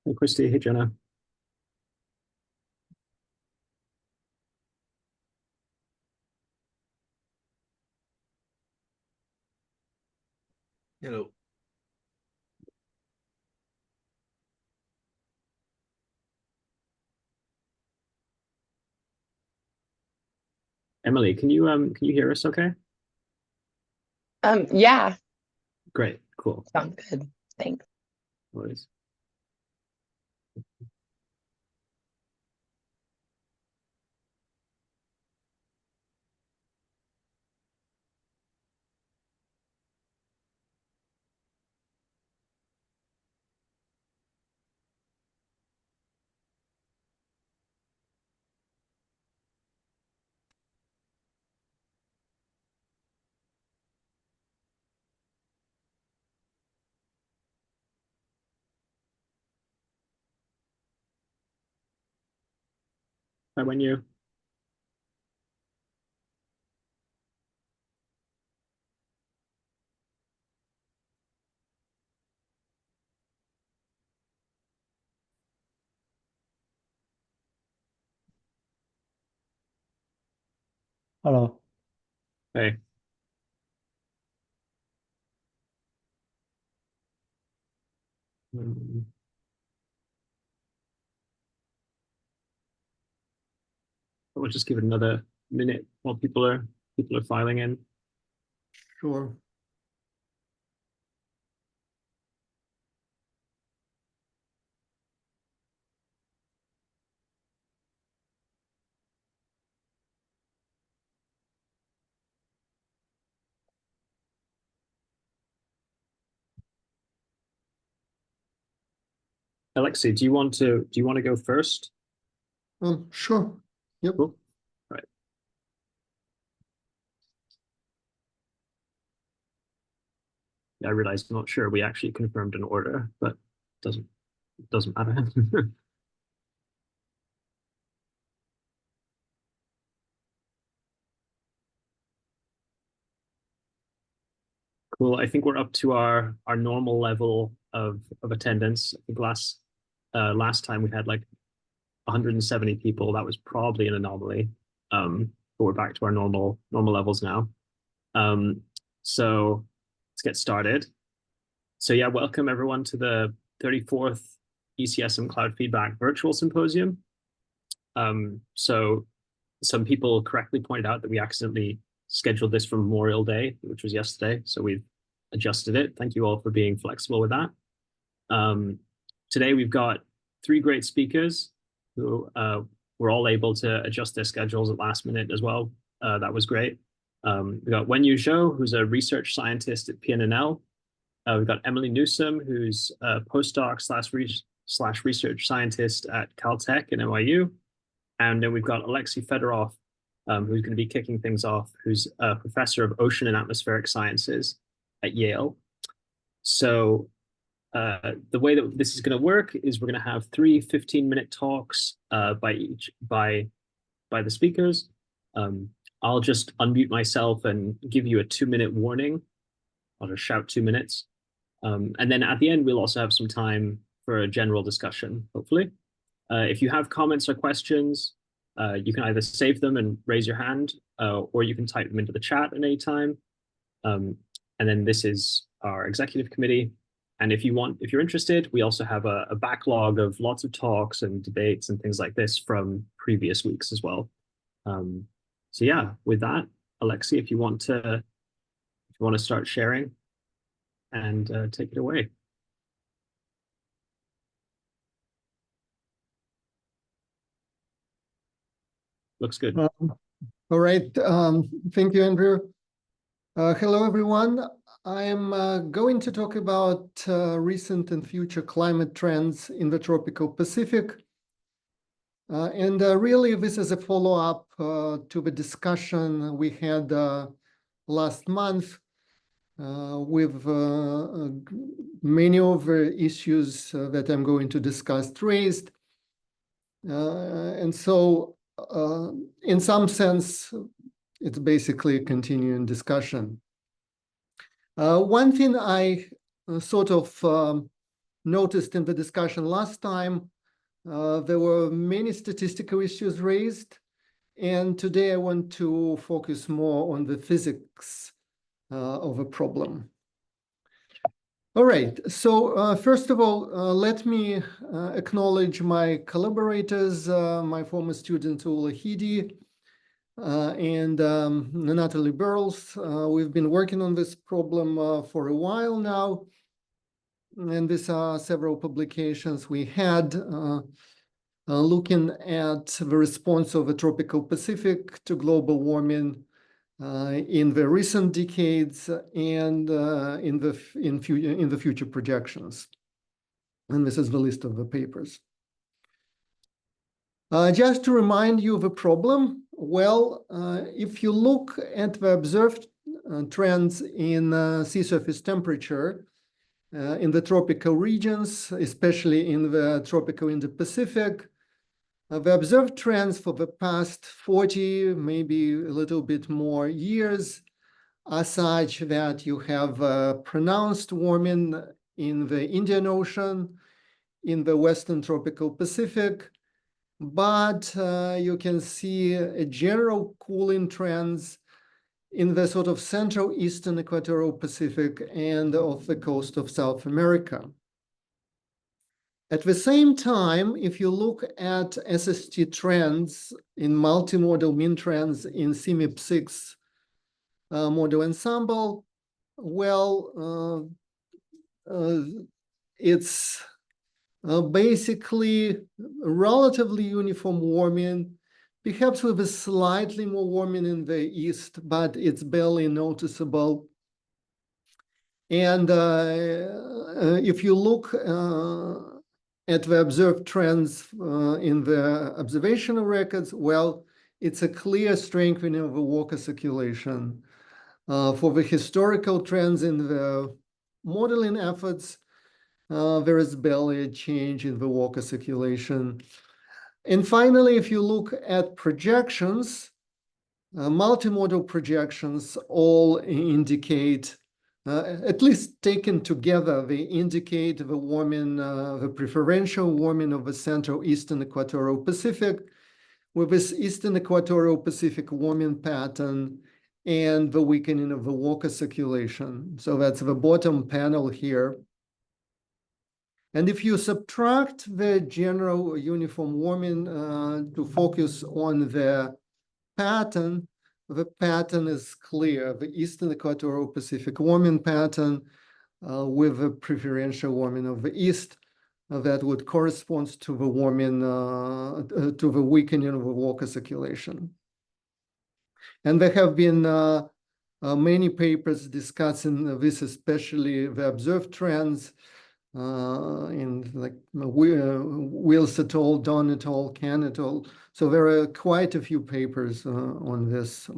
Hey, Christy. Hey, Jenna. Hello. Emily, can you hear us okay? Yeah, Great, cool. sounds good. Thanks. No worries. Hi, Wenyu. Hello. Hey. Um, we'll just give it another minute while people are filing in. Sure. Alexey, do you want to go first? Sure. Yep. Cool. Right. I realized I'm not sure we actually confirmed an order, but doesn't matter. Cool. I think we're up to our normal level of attendance. I think last time we had like 170 people. That was probably an anomaly. But we're back to our normal levels now. So let's get started. So yeah, welcome everyone to the 34th ECS-Cloud Feedback Virtual Symposium. So some people correctly pointed out that we accidentally scheduled this for Memorial Day, which was yesterday. So we've adjusted it. Thank you all for being flexible with that. Today we've got 3 great speakers who were all able to adjust their schedules at last minute as well. That was great. We got Wenyu Zhou, who's a research scientist at PNNL. We've got Emily Newsom, who's a postdoc slash research scientist at Caltech and NYU. And then we've got Alexey Fedorov, who's going to be kicking things off, who's a professor of ocean and atmospheric sciences at Yale. So the way that this is going to work is we're going to have 3 15-minute talks by the speakers. I'll just unmute myself and give you a 2-minute warning. I'll just shout 2 minutes. And then at the end, we'll also have some time for a general discussion, hopefully. If you have comments or questions, you can either save them and raise your hand, or you can type them into the chat at any time. And then this is our executive committee. And if you're interested, we also have a backlog of lots of talks and debates and things like this from previous weeks as well. So yeah, with that, Alexey, if you want to start sharing and take it away. Looks good. All right. Thank you, Andrew. Hello, everyone. I'm going to talk about recent and future climate trends in the tropical Pacific. And really, this is a follow-up to the discussion we had last month with many of the issues that I'm going to discuss raised. And so, in some sense, it's basically a continuing discussion. One thing I sort of noticed in the discussion last time, there were many statistical issues raised. And today I want to focus more on the physics of a problem. All right, so first of all, let me acknowledge my collaborators, my former student Ulla Hidi and Natalie Burles. We've been working on this problem for a while now, and these are several publications we had looking at the response of the tropical Pacific to global warming in the recent decades and in the future projections. And this is the list of the papers. Just to remind you of the problem, well, if you look at the observed trends in sea surface temperature in the tropical regions, especially in the tropical Indo-Pacific, the observed trends for the past 40, maybe a little bit more years are such that you have pronounced warming in the Indian Ocean, in the Western tropical Pacific, but you can see a general cooling trends in the sort of Central Eastern Equatorial Pacific and off the coast of South America. At the same time, if you look at SST trends in multimodal mean trends in CMIP6 model ensemble, well, it's basically relatively uniform warming, perhaps with a slightly more warming in the east, but it's barely noticeable. And if you look at the observed trends in the observational records, well, it's a clear strengthening of the Walker circulation. For the historical trends in the modeling efforts, there is barely a change in the Walker circulation. And finally, if you look at projections, multimodal projections all indicate, at least taken together, they indicate the warming, the preferential warming of the Central Eastern Equatorial Pacific, with this Eastern Equatorial Pacific warming pattern and the weakening of the Walker circulation. So that's the bottom panel here. And if you subtract the general uniform warming to focus on the pattern is clear, the Eastern Equatorial Pacific warming pattern with a preferential warming of the East that would correspond to the warming, to the weakening of the Walker circulation. And there have been many papers discussing this, especially the observed trends in like Wills et al., Don et al., Can et al. So there are quite a few papers on this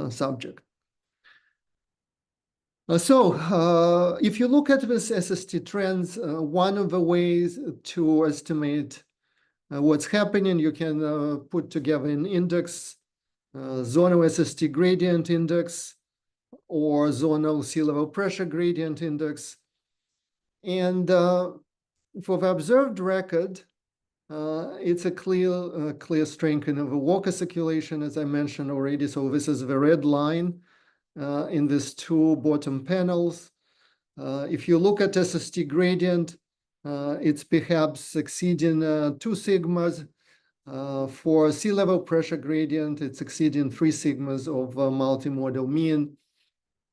subject. So if you look at this SST trends, one of the ways to estimate what's happening, you can put together an index, zonal SST gradient index, or zonal sea level pressure gradient index. And for the observed record, it's a clear strengthening of the Walker circulation, as I mentioned already. So this is the red line in these two bottom panels. If you look at SST gradient, it's perhaps exceeding 2 sigmas. For sea level pressure gradient, it's exceeding 3 sigmas of multimodal mean.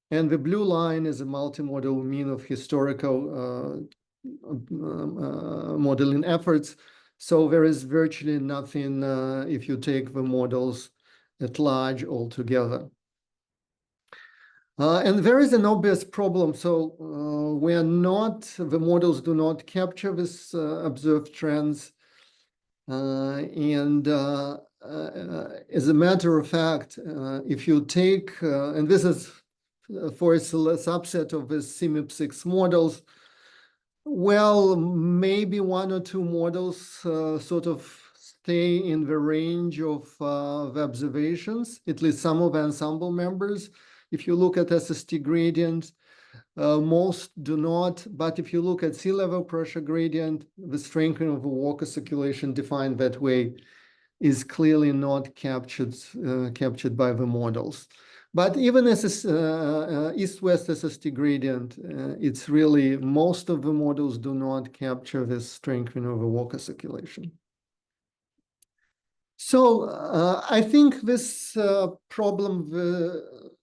And the blue line is a multimodal mean of historical modeling efforts. So there is virtually nothing if you take the models at large altogether. And there is an obvious problem. So the models do not capture this observed trends. And as a matter of fact, if you take, and this is for a subset of the CMIP6 models, well, maybe 1 or 2 models sort of stay in the range of the observations, at least some of the ensemble members. If you look at SST gradients, Most do not, but if you look at sea level pressure gradient, the strengthening of the water circulation defined that way is clearly not captured by the models. But even as east-west SST gradient, it's really, most of the models do not capture this strengthening of the water circulation. So I think this problem,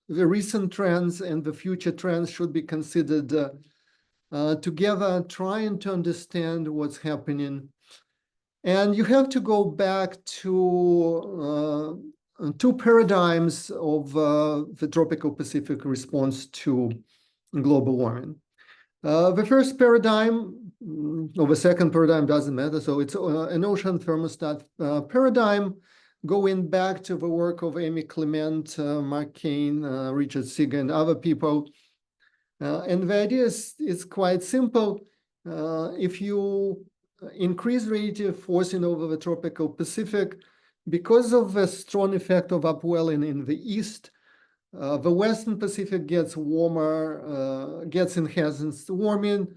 the recent trends and the future trends should be considered together, trying to understand what's happening. And you have to go back to two paradigms of the tropical Pacific response to global warming. The first paradigm, or the second paradigm, doesn't matter. So it's an ocean thermostat paradigm, going back to the work of Amy Clement, Mark Kane, Richard Seeger, and other people. And the idea is quite simple. If you increase radiative forcing over the tropical Pacific, because of the strong effect of upwelling in the east, the Western Pacific gets warmer, gets enhanced warming.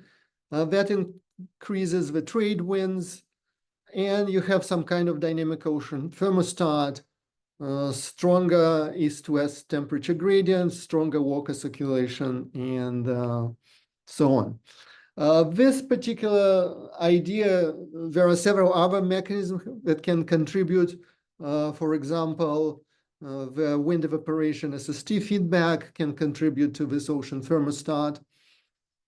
That increases the trade winds, and you have some kind of dynamic ocean thermostat, stronger east-west temperature gradients, stronger water circulation, and so on. This particular idea, there are several other mechanisms that can contribute. For example, the wind evaporation SST feedback can contribute to this ocean thermostat,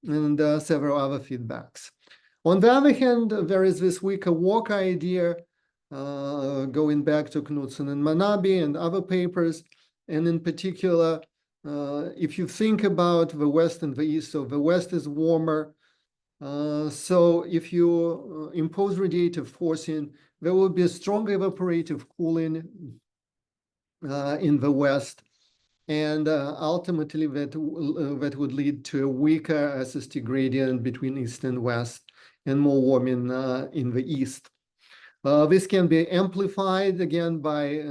and several other feedbacks. On the other hand, there is this weaker walk idea, going back to Knudsen and Manabe and other papers. And in particular, if you think about the West and the East, so the West is warmer. So if you impose radiative forcing, there will be a strong evaporative cooling in the West. And ultimately, that would lead to a weaker SST gradient between East and West, and more warming in the East. This can be amplified again by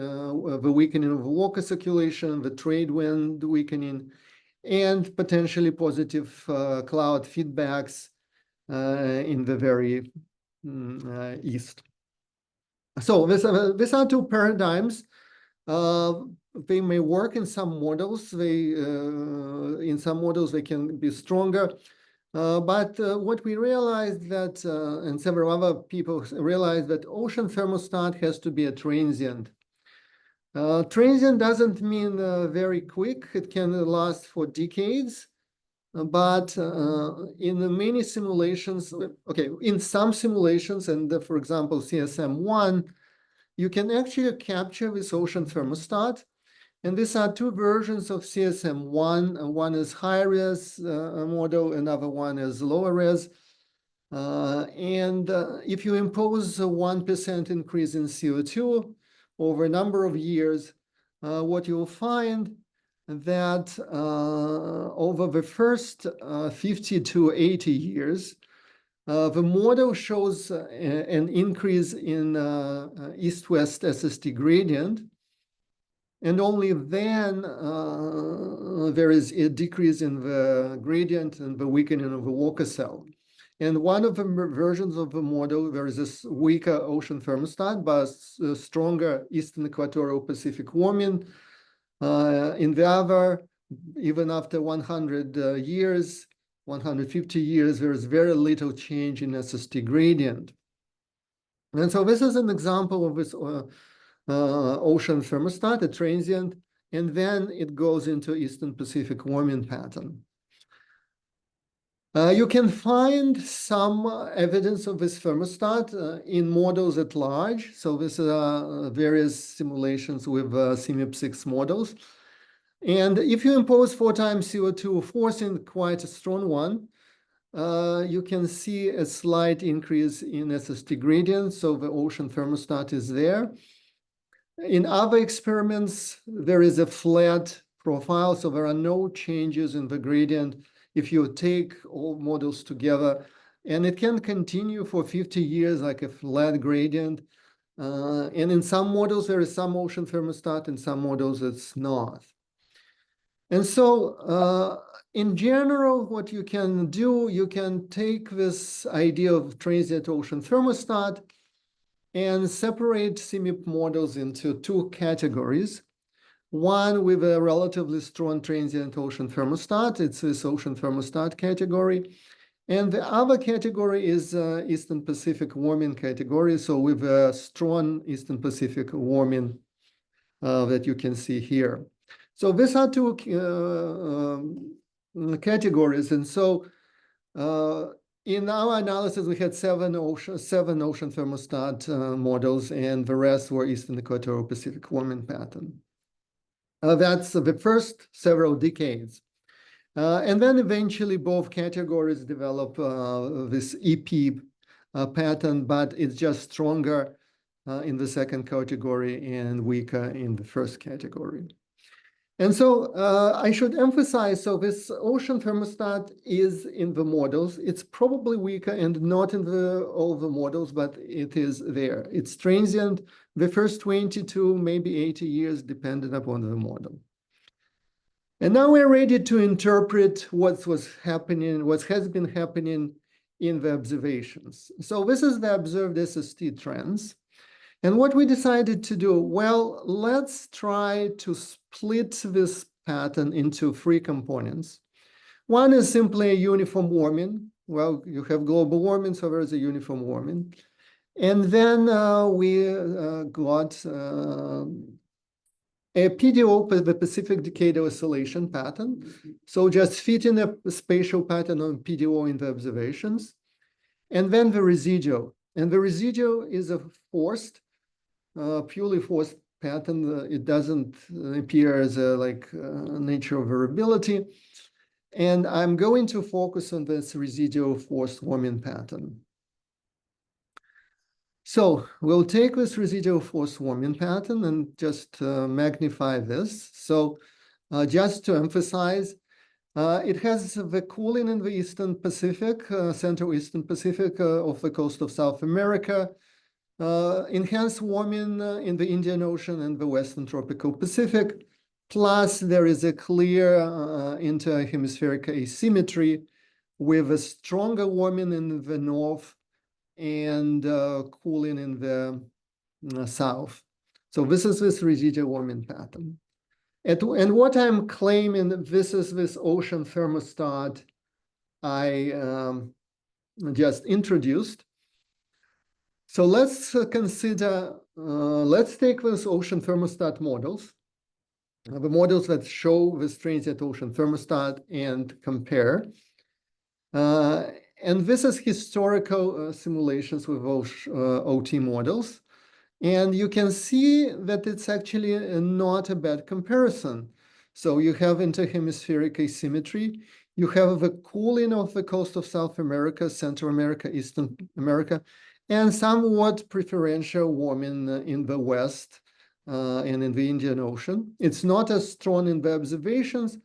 the weakening of water circulation, the trade wind weakening, and potentially positive cloud feedbacks in the very East. So these are two paradigms. They may work in some models. In some models they can be stronger. But what we realized that, and several other people realized, that ocean thermostat has to be a transient. Transient doesn't mean very quick. It can last for decades. But in many simulations, okay, in some simulations, and for example, CSM1, you can actually capture this ocean thermostat. And these are two versions of CSM1. One is high res model, another one is lower res. And if you impose a 1% increase in CO2 over a number of years, what you'll find that over the first 50 to 80 years, the model shows an increase in east-west SST gradient. And only then there is a decrease in the gradient and the weakening of the Walker cell. And one of the versions of the model, there is this weaker ocean thermostat, but stronger eastern equatorial Pacific warming. In the other, even after 100 years, 150 years, there is very little change in SST gradient. And so this is an example of this ocean thermostat, a transient, and then it goes into Eastern Pacific warming pattern. You can find some evidence of this thermostat in models at large. So this are various simulations with CMIP6 models. And if you impose 4 times CO2 forcing, quite a strong one, you can see a slight increase in SST gradient. So the ocean thermostat is there. In other experiments, there is a flat profile, so there are no changes in the gradient if you take all models together. And it can continue for 50 years like a flat gradient. And in some models, there is some ocean thermostat, in some models it's not. And so in general, what you can do, you can take this idea of transient ocean thermostat and separate CMIP models into two categories. One with a relatively strong transient ocean thermostat, it's this ocean thermostat category. And the other category is Eastern Pacific warming category, so with a strong Eastern Pacific warming that you can see here. So these are two categories. And so in our analysis, we had seven ocean thermostat models, and the rest were Eastern Equatorial Pacific warming pattern. That's the first several decades. And then eventually both categories develop this EP pattern, but it's just stronger in the second category and weaker in the first category. And so I should emphasize, so this ocean thermostat is in the models. It's probably weaker and not in all the models, but it is there. It's transient the first 22, maybe 80 years, depending upon the model. And now we're ready to interpret what has been happening in the observations. So this is the observed SST trends. And what we decided to do, well, let's try to split this pattern into three components. One is simply a uniform warming. Well, you have global warming, so there is a uniform warming. And then we got a PDO, the Pacific Decadal Oscillation pattern. So just fitting a spatial pattern on PDO in the observations. And then the residual. And the residual is a forced, purely forced pattern. It doesn't appear as a nature of variability. And I'm going to focus on this residual forced warming pattern. So we'll take this residual forced warming pattern and just magnify this. So just to emphasize, it has the cooling in the Eastern Pacific, Central Eastern Pacific off the coast of South America, enhanced warming in the Indian Ocean and the Western Tropical Pacific. Plus, there is a clear inter-hemispheric asymmetry with a stronger warming in the north and cooling in the south. So this is this residual warming pattern. And what I'm claiming, this is this ocean thermostat I just introduced. So let's consider, let's take those ocean thermostat models, the models that show this transient ocean thermostat and compare. And this is historical simulations with OT models. And you can see that it's actually not a bad comparison. So you have interhemispheric asymmetry. You have the cooling of the coast of South America, Central America, Eastern America, and somewhat preferential warming in the West and in the Indian Ocean. It's not as strong in the observations,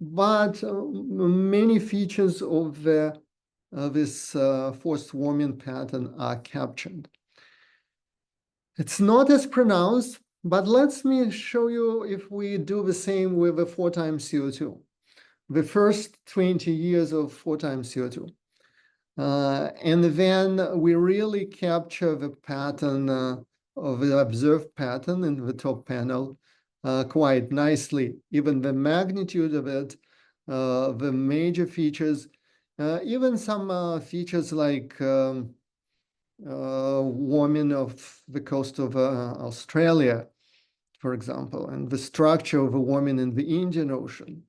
but many features of this forced warming pattern are captured. It's not as pronounced, but let me show you if we do the same with the 4 times CO2, the first 20 years of 4 times CO2. And then we really capture the pattern of the observed pattern in the top panel quite nicely. Even the magnitude of it, the major features, even some features like warming of the coast of Australia, for example, and the structure of a warming in the Indian Ocean.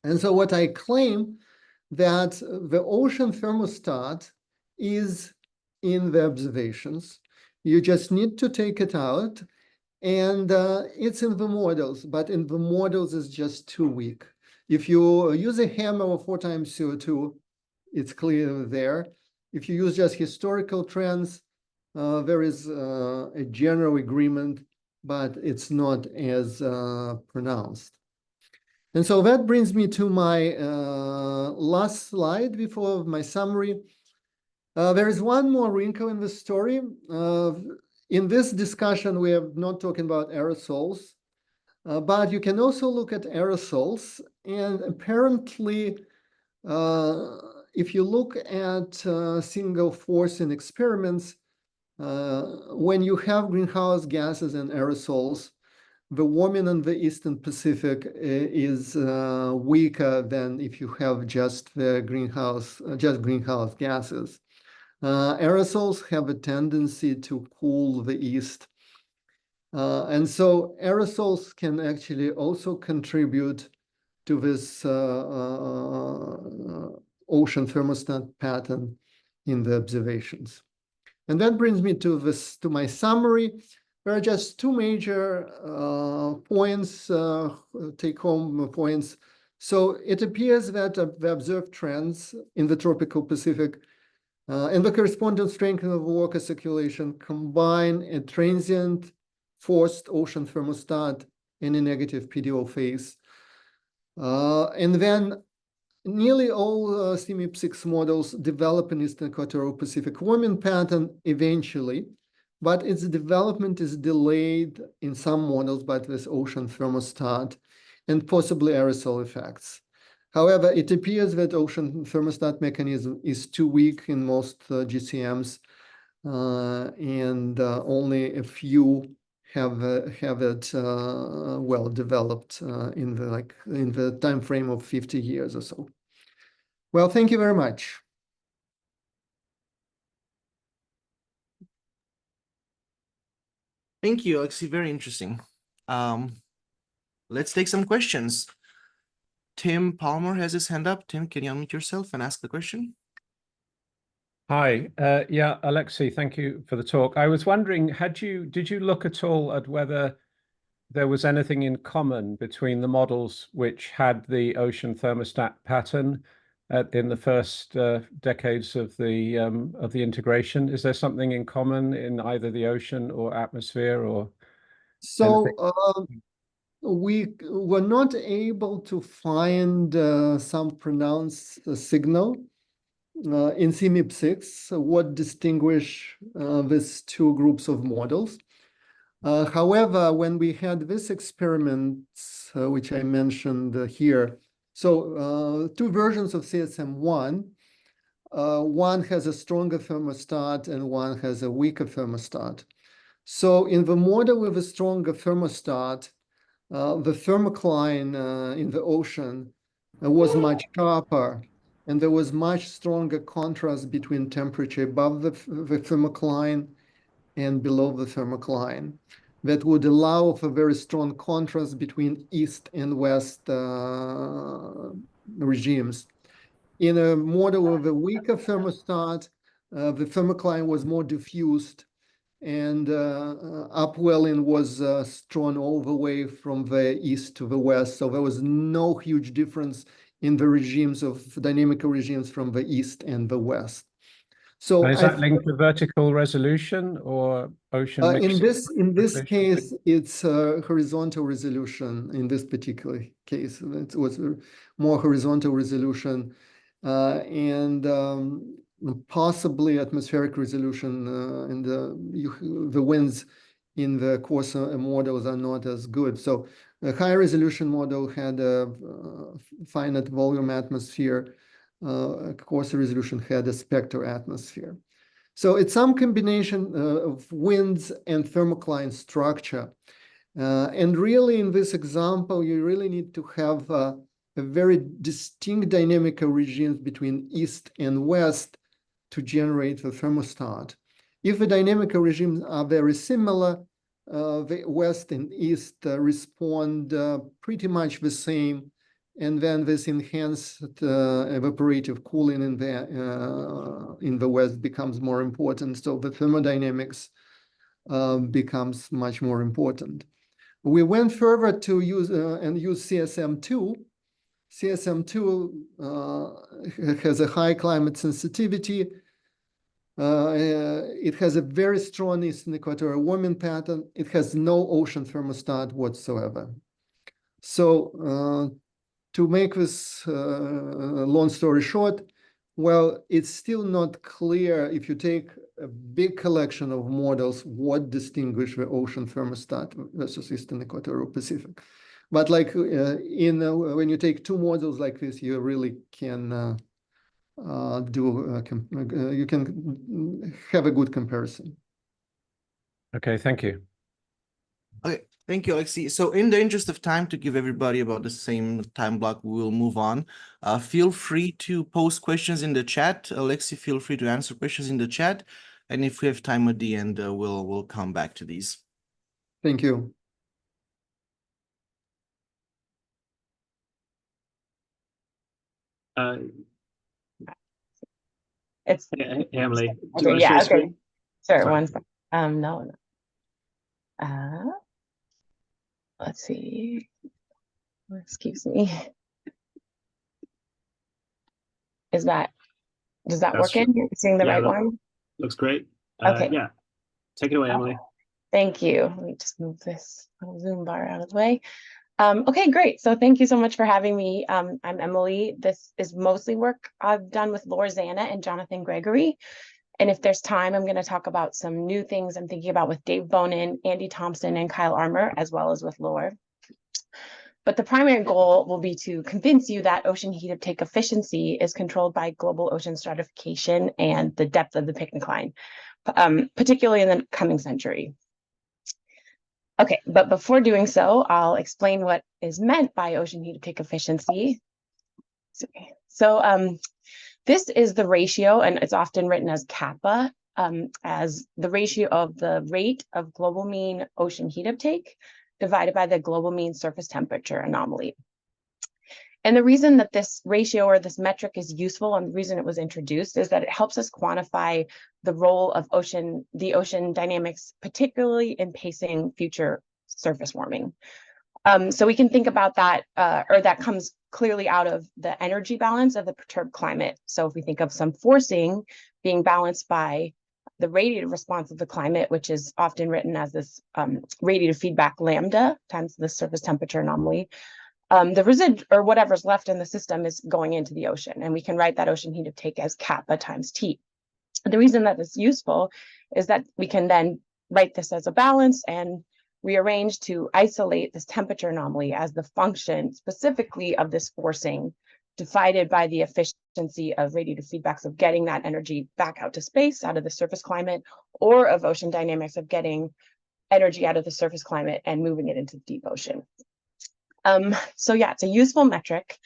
And so what I claim that the ocean thermostat is in the observations. You just need to take it out, and it's in the models, but in the models it's just too weak. If you use a hammer of 4 times CO2, it's clear there. If you use just historical trends, there is a general agreement, but it's not as pronounced. And so that brings me to my last slide before my summary. There is one more wrinkle in the story. In this discussion, we are not talking about aerosols. But you can also look at aerosols, and apparently, if you look at single forcing experiments, when you have greenhouse gases and aerosols, the warming in the Eastern Pacific is weaker than if you have just greenhouse gases. Aerosols have a tendency to cool the East. And so aerosols can actually also contribute to this ocean thermostat pattern in the observations. And that brings me to my summary. There are just two major points, take-home points. So it appears that the observed trends in the tropical Pacific and the corresponding strength of water circulation combine a transient forced ocean thermostat in a negative PDO phase. And then nearly all CMIP6 models develop an Eastern Equatorial Pacific warming pattern eventually, but its development is delayed in some models by this ocean thermostat and possibly aerosol effects. However, it appears that ocean thermostat mechanism is too weak in most GCMs, and only a few have it well developed in the time frame of 50 years or so. Well, thank you very much. Thank you, Alexey. Very interesting. Let's take some questions. Tim Palmer has his hand up. Tim, can you unmute yourself and ask the question? Hi, yeah, Alexey, thank you for the talk. I was wondering, did you look at all at whether there was anything in common between the models which had the ocean thermostat pattern in the first decades of the integration? Is there something in common in either the ocean or atmosphere or? So we were not able to find some pronounced signal in CMIP6, what distinguish these two groups of models. However, when we had this experiments, which I mentioned here, so two versions of CSM1, one has a stronger thermostat and one has a weaker thermostat. So in the model with a stronger thermostat, the thermocline in the ocean was much sharper, and there was much stronger contrast between temperature above the thermocline and below the thermocline that would allow for very strong contrast between east and west regimes. In a model with a weaker thermostat, the thermocline was more diffused, and upwelling was drawn all the way from the east to the west. So there was no huge difference in the regimes of dynamical regimes from the east and the west. So is that linked to vertical resolution or ocean mixing? In this case, it's horizontal resolution. In this particular case, it was more horizontal resolution, and possibly atmospheric resolution. And the winds in the coarse models are not as good. So the high resolution model had a finite volume atmosphere. Coarse resolution had a spectral atmosphere. So it's some combination of winds and thermocline structure. And really, in this example, you really need to have a very distinct dynamical regimes between east and west to generate the thermostat. If the dynamical regimes are very similar, the west and east respond pretty much the same. And then this enhanced evaporative cooling in the west becomes more important. So the thermodynamics becomes much more important. We went further to use CSM2. CSM2 has a high climate sensitivity. It has a very strong eastern equatorial warming pattern. It has no ocean thermostat whatsoever. So to make this long story short, well, it's still not clear if you take a big collection of models what distinguish the ocean thermostat versus Eastern Equatorial Pacific. But like when you take two models like this, you really can you can have a good comparison. Okay, thank you. Okay, thank you, Alexey. So in the interest of time, to give everybody about the same time block, we'll move on. Feel free to post questions in the chat. Alexey, feel free to answer questions in the chat. And if we have time at the end, we'll come back to these. Thank you. It's Emily. okay, yeah, okay. Screen? Sure, Sorry. one second. No. Let's see. Excuse me. Does that work in? You're seeing the right one? Looks great. Okay. Yeah. Take it away, Emily. Thank you. Let me just move this little Zoom bar out of the way. Okay, great. So thank you so much for having me. I'm Emily. This is mostly work I've done with Laura Zana and Jonathan Gregory. And if there's time, I'm going to talk about some new things I'm thinking about with Dave Bonin, Andy Thompson, and Kyle Armour, as well as with Laura. But the primary goal will be to convince you that ocean heat uptake efficiency is controlled by global ocean stratification and the depth of the picnic line, particularly in the coming century. Okay, but before doing so, I'll explain what is meant by ocean heat uptake efficiency. So this is the ratio, and it's often written as kappa, as the ratio of the rate of global mean ocean heat uptake divided by the global mean surface temperature anomaly. And the reason that this ratio or this metric is useful, and the reason it was introduced, is that it helps us quantify the role of the ocean dynamics, particularly in pacing future surface warming. So we can think about that, or that comes clearly out of the energy balance of the perturbed climate. So if we think of some forcing being balanced by the radiative response of the climate, which is often written as this radiative feedback lambda times the surface temperature anomaly, the residue or whatever's left in the system is going into the ocean, and we can write that ocean heat uptake as kappa times T. The reason that it's useful is that we can then write this as a balance and rearrange to isolate this temperature anomaly as the function specifically of this forcing divided by the efficiency of radiative feedbacks of getting that energy back out to space, out of the surface climate, or of ocean dynamics of getting energy out of the surface climate and moving it into the deep ocean. So yeah, it's a useful metric,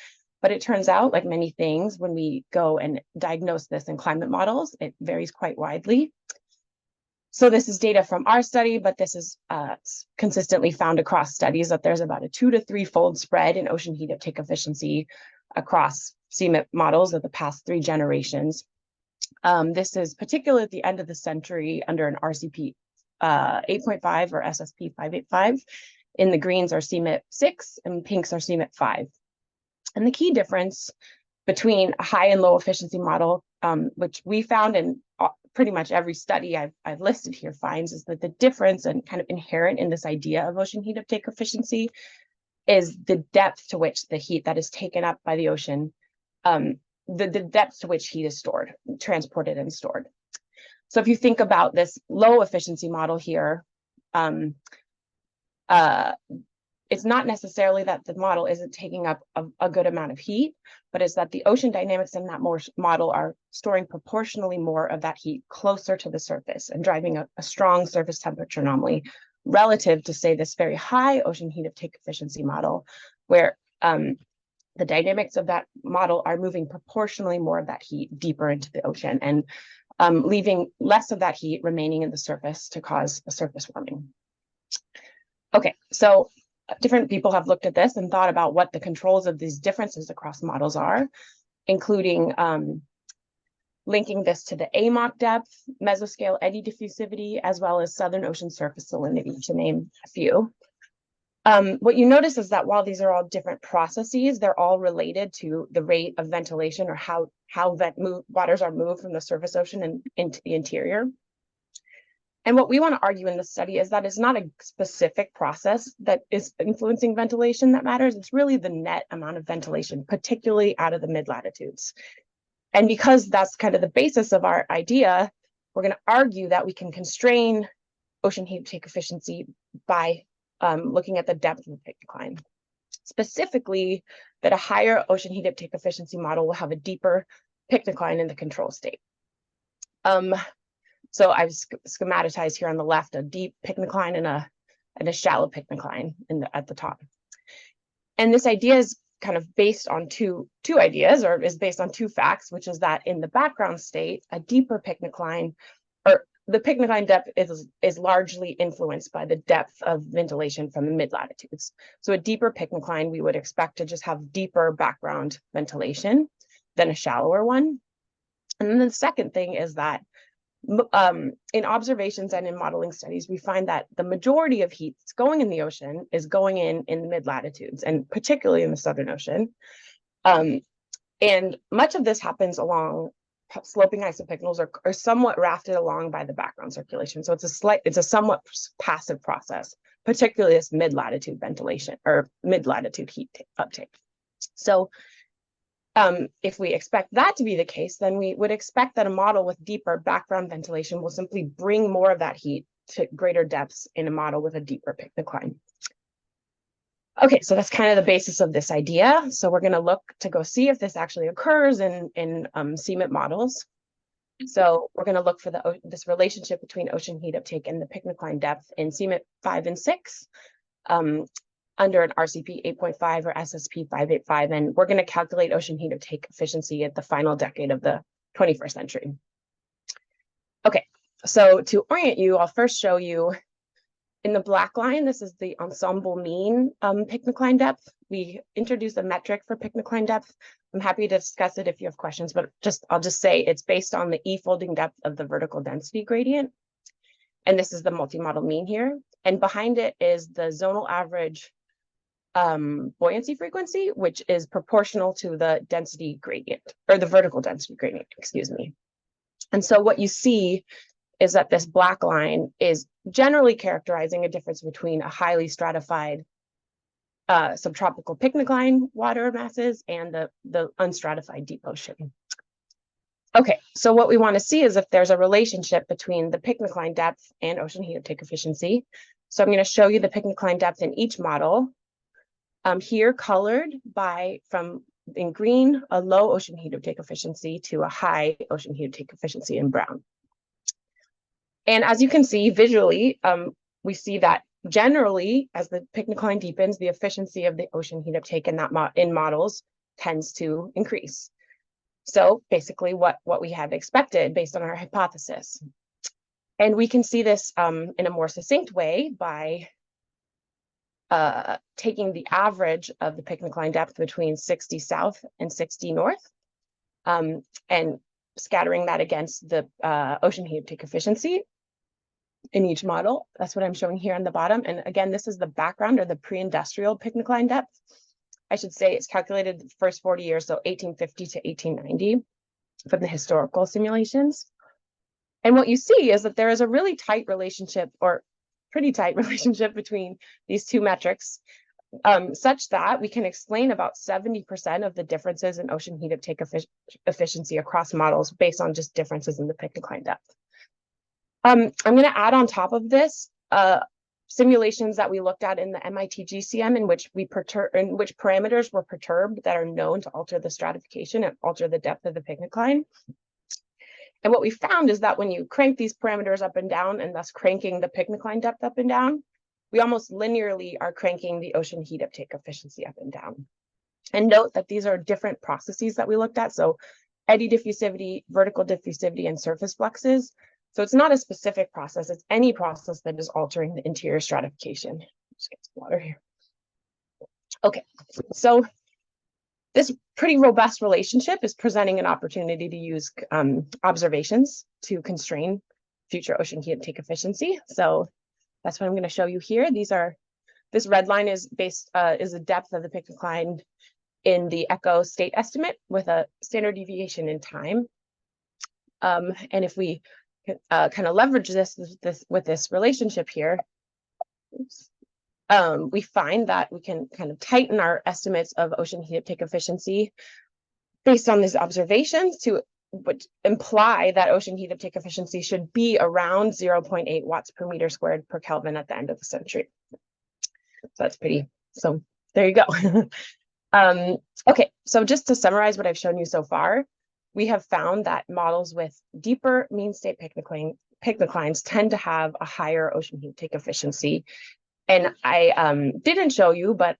but it turns out, like many things, when we go and diagnose this in climate models, it varies quite widely. So this is data from our study, but this is consistently found across studies that there's about a 2 to 3-fold spread in ocean heat uptake efficiency across CMIP models of the past 3 generations. This is particularly at the end of the century under an RCP 8.5 or SSP 585. In the greens are CMIP 6 and pinks are CMIP 5. And the key difference between a high and low efficiency model, which we found in pretty much every study I've listed here finds, is that the difference and kind of inherent in this idea of ocean heat uptake efficiency is the depth to which the heat that is taken up by the ocean, the depth to which heat is stored, transported and stored. So if you think about this low efficiency model here, it's not necessarily that the model isn't taking up a good amount of heat, but it's that the ocean dynamics in that model are storing proportionally more of that heat closer to the surface and driving a strong surface temperature anomaly relative to, say, this very high ocean heat uptake efficiency model, where the dynamics of that model are moving proportionally more of that heat deeper into the ocean and leaving less of that heat remaining in the surface to cause a surface warming. Okay, so different people have looked at this and thought about what the controls of these differences across models are, including linking this to the AMOC depth, mesoscale eddy diffusivity, as well as Southern Ocean surface salinity, to name a few. What you notice is that while these are all different processes, they're all related to the rate of ventilation or how waters are moved from the surface ocean and into the interior. And what we want to argue in this study is that it's not a specific process that is influencing ventilation that matters. It's really the net amount of ventilation, particularly out of the mid-latitudes. And because that's kind of the basis of our idea, we're going to argue that we can constrain ocean heat uptake efficiency by looking at the depth of the PIC decline. Specifically, that a higher ocean heat uptake efficiency model will have a deeper PIC decline in the control state. So I've schematized here on the left a deep PIC decline and a shallow PIC decline at the top. And this idea is kind of based on two ideas, or is based on two facts, which is that in the background state, a deeper PIC decline, or the PIC decline depth is largely influenced by the depth of ventilation from the mid-latitudes. So a deeper PIC decline, we would expect to just have deeper background ventilation than a shallower one. And then the second thing is that in observations and in modeling studies, we find that the majority of heat that's going in the ocean is going in the mid-latitudes, and particularly in the Southern Ocean. And much of this happens along sloping isopycnals, or somewhat rafted along by the background circulation. So it's a somewhat passive process, particularly this mid-latitude ventilation or mid-latitude heat uptake. So if we expect that to be the case, then we would expect that a model with deeper background ventilation will simply bring more of that heat to greater depths in a model with a deeper PIC decline. Okay, so that's kind of the basis of this idea. So we're going to look to go see if this actually occurs in CMIP models. So we're going to look for this relationship between ocean heat uptake and the PIC decline depth in CMIP 5 and 6. Under an RCP 8.5 or SSP 585, and we're going to calculate ocean heat uptake efficiency at the final decade of the 21st century. Okay, so to orient you, I'll first show you in the black line, this is the ensemble mean PIC decline depth. We introduced a metric for PIC decline depth. I'm happy to discuss it if you have questions, but I'll just say it's based on the E-folding depth of the vertical density gradient. And this is the multi-model mean here. And behind it is the zonal average buoyancy frequency, which is proportional to the density gradient, or the vertical density gradient, excuse me. And so what you see is that this black line is generally characterizing a difference between a highly stratified subtropical PIC decline water masses and the unstratified deep ocean. Okay, so what we want to see is if there's a relationship between the PIC decline depth and ocean heat uptake efficiency. So I'm going to show you the PIC decline depth in each model. Here colored from in green, a low ocean heat uptake efficiency to a high ocean heat uptake efficiency in brown. And as you can see visually, we see that generally, as the PIC decline deepens, the efficiency of the ocean heat uptake in models tends to increase. So basically what we had expected based on our hypothesis. And we can see this in a more succinct way by taking the average of the PIC decline depth between 60 south and 60 north, and scattering that against the ocean heat uptake efficiency in each model. That's what I'm showing here on the bottom. And again, this is the background or the pre-industrial PIC decline depth. I should say it's calculated the first 40 years, so 1850 to 1890 from the historical simulations. And what you see is that there is a really tight relationship, or pretty tight relationship, between these two metrics, such that we can explain about 70% of the differences in ocean heat uptake efficiency across models based on just differences in the PIC decline depth. I'm going to add on top of this simulations that we looked at in the MIT GCM in which parameters were perturbed that are known to alter the stratification and alter the depth of the PIC decline. And what we found is that when you crank these parameters up and down, and thus cranking the PIC decline depth up and down, we almost linearly are cranking the ocean heat uptake efficiency up and down. And note that these are different processes that we looked at. So eddy diffusivity, vertical diffusivity, and surface fluxes. So it's not a specific process, it's any process that is altering the interior stratification. Just get some water here. Okay, so this pretty robust relationship is presenting an opportunity to use observations to constrain future ocean heat uptake efficiency. So that's what I'm going to show you here. This red line is the depth of the PIC decline in the ECHO state estimate with a standard deviation in time. And if we kind of leverage this with this relationship here, we find that we can kind of tighten our estimates of ocean heat uptake efficiency based on these observations to would imply that ocean heat uptake efficiency should be around 0.8 watts per meter squared per Kelvin at the end of the century. So that's pretty, so there you go. Okay, so just to summarize what I've shown you so far, we have found that models with deeper mean state peak declines tend to have a higher ocean heat uptake efficiency. And I didn't show you, but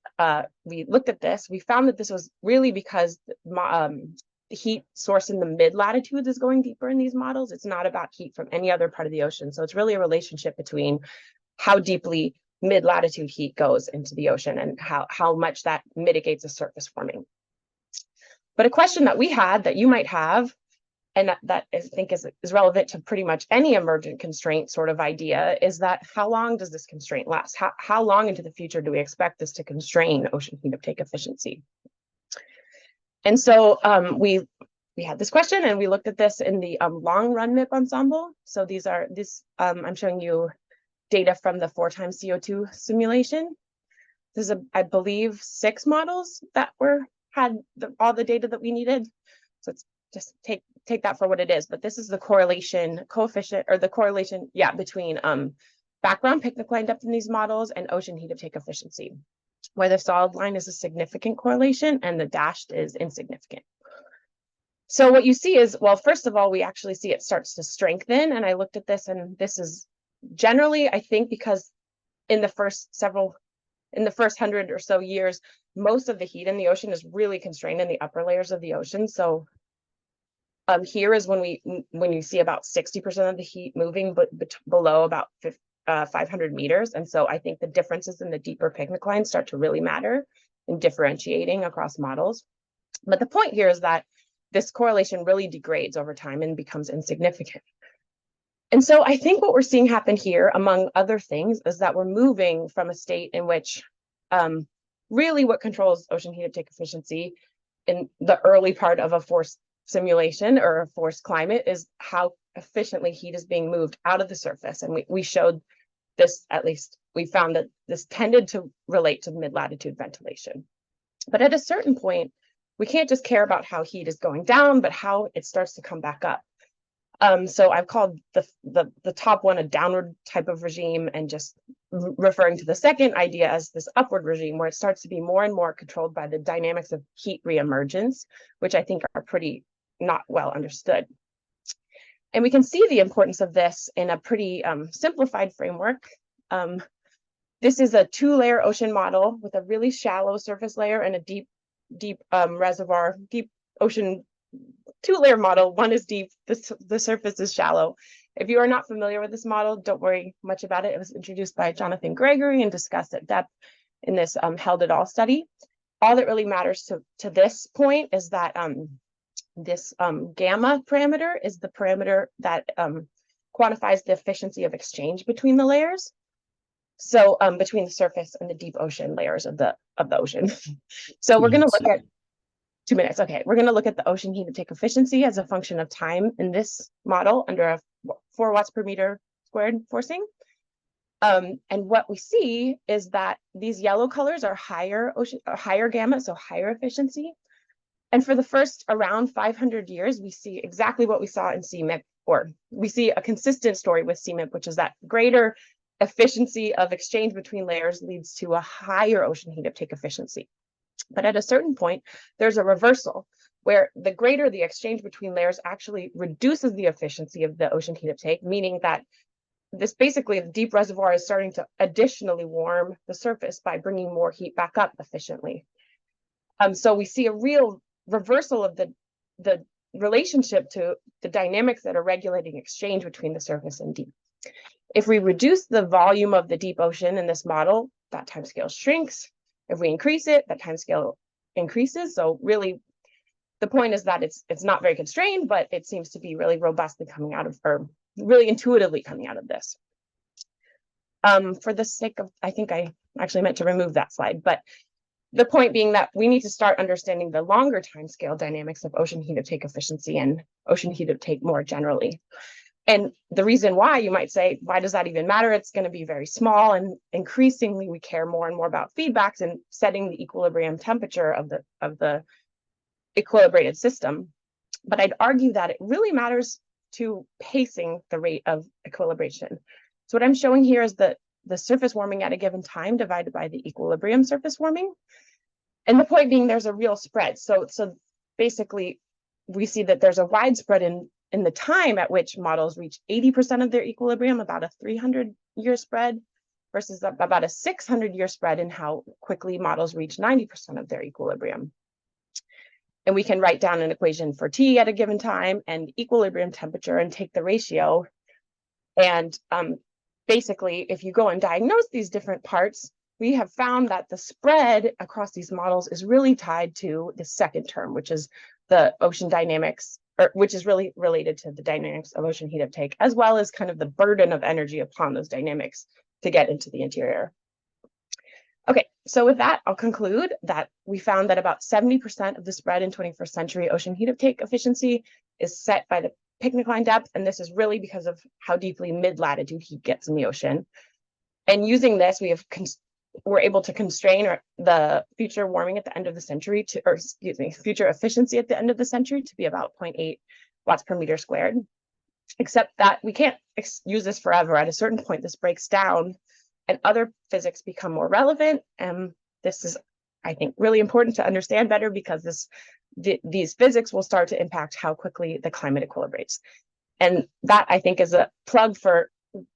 we looked at this. We found that this was really because the heat source in the mid-latitudes is going deeper in these models. It's not about heat from any other part of the ocean. So it's really a relationship between how deeply mid-latitude heat goes into the ocean and how much that mitigates a surface warming. But a question that we had that you might have, and that I think is relevant to pretty much any emergent constraint sort of idea, is that how long does this constraint last? How long into the future do we expect this to constrain ocean heat uptake efficiency? And so we had this question, and we looked at this in the long run MIP ensemble. So I'm showing you data from the 4 times CO2 simulation. This is, I believe, 6 models that had all the data that we needed. So it's just take that for what it is. But this is the correlation coefficient, or the correlation, between background peak decline depth in these models and ocean heat uptake efficiency, where the solid line is a significant correlation and the dashed is insignificant. So what you see is, well, first of all, we actually see it starts to strengthen. And I looked at this, and this is generally, I think, because in the first 100 or so years, most of the heat in the ocean is really constrained in the upper layers of the ocean. So here is when you see about 60% of the heat moving below about 500 meters. And so I think the differences in the deeper peak declines start to really matter in differentiating across models. But the point here is that this correlation really degrades over time and becomes insignificant. And so I think what we're seeing happen here, among other things, is that we're moving from a state in which really what controls ocean heat uptake efficiency in the early part of a forced simulation or a forced climate is how efficiently heat is being moved out of the surface. And we showed this, at least we found that this tended to relate to mid-latitude ventilation. But at a certain point, we can't just care about how heat is going down, but how it starts to come back up. So I've called the top one a downward type of regime, and just referring to the second idea as this upward regime, where it starts to be more and more controlled by the dynamics of heat reemergence, which I think are pretty not well understood. And we can see the importance of this in a pretty simplified framework. This is a 2-layer ocean model with a really shallow surface layer and a deep reservoir, deep ocean 2-layer model. One is deep, the surface is shallow. If you are not familiar with this model, don't worry much about it. It was introduced by Jonathan Gregory and discussed at depth in this Held et al. Study. All that really matters to this point is that this gamma parameter is the parameter that quantifies the efficiency of exchange between the layers. So between the surface and the deep ocean layers of the ocean. So we're going to look at 2 minutes. Okay, we're going to look at the ocean heat uptake efficiency as a function of time in this model under a 4 watts per meter squared forcing. And what we see is that these yellow colors are higher gamma, so higher efficiency. And for the first around 500 years, we see exactly what we saw in CMIP, or we see a consistent story with CMIP, which is that greater efficiency of exchange between layers leads to a higher ocean heat uptake efficiency. But at a certain point, there's a reversal where the greater the exchange between layers actually reduces the efficiency of the ocean heat uptake, meaning that this basically the deep reservoir is starting to additionally warm the surface by bringing more heat back up efficiently. So we see a real reversal of the relationship to the dynamics that are regulating exchange between the surface and deep. If we reduce the volume of the deep ocean in this model, that time scale shrinks. If we increase it, that time scale increases. So really, the point is that it's not very constrained, but it seems to be really robustly coming out of, or really intuitively coming out of this. For the sake of, I think I actually meant to remove that slide, but the point being that we need to start understanding the longer time scale dynamics of ocean heat uptake efficiency and ocean heat uptake more generally. And the reason why, you might say, why does that even matter? It's going to be very small, and increasingly we care more and more about feedbacks and setting the equilibrium temperature of the equilibrated system. but I'd argue that it really matters to pacing the rate of equilibration. So what I'm showing here is the surface warming at a given time divided by the equilibrium surface warming. And the point being there's a real spread. So basically we see that there's a widespread in the time at which models reach 80% of their equilibrium, about a 300-year spread, versus about a 600-year spread in how quickly models reach 90% of their equilibrium. And we can write down an equation for T at a given time and equilibrium temperature and take the ratio. And basically, if you go and diagnose these different parts, we have found that the spread across these models is really tied to the second term, which is the ocean dynamics, or which is really related to the dynamics of ocean heat uptake, as well as kind of the burden of energy upon those dynamics to get into the interior. Okay, so with that, I'll conclude that we found that about 70% of the spread in 21st century ocean heat uptake efficiency is set by the picnic line depth, and this is really because of how deeply mid-latitude heat gets in the ocean. And using this, we're able to constrain the future warming at the end of the century to, or excuse me, future efficiency at the end of the century to be about 0.8 watts per meter squared. Except that we can't use this forever. At a certain point, this breaks down and other physics become more relevant. And this is, I think, really important to understand better because these physics will start to impact how quickly the climate equilibrates. And that, I think, is a plug for,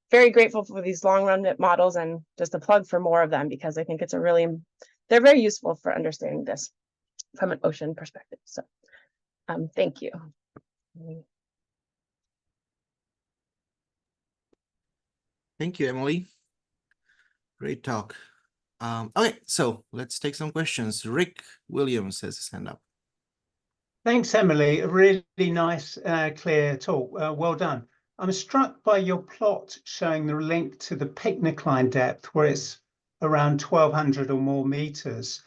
very grateful for these long run models and just a plug for more of them, because I think it's they're very useful for understanding this from an ocean perspective. So thank you. Thank you, Emily. Great talk. Okay, so let's take some questions. Rick Williams has his hand up. Thanks, Emily. A really nice, clear talk. Well done. I'm struck by your plot showing the link to the picnic line depth, where it's around 1,200 or more meters.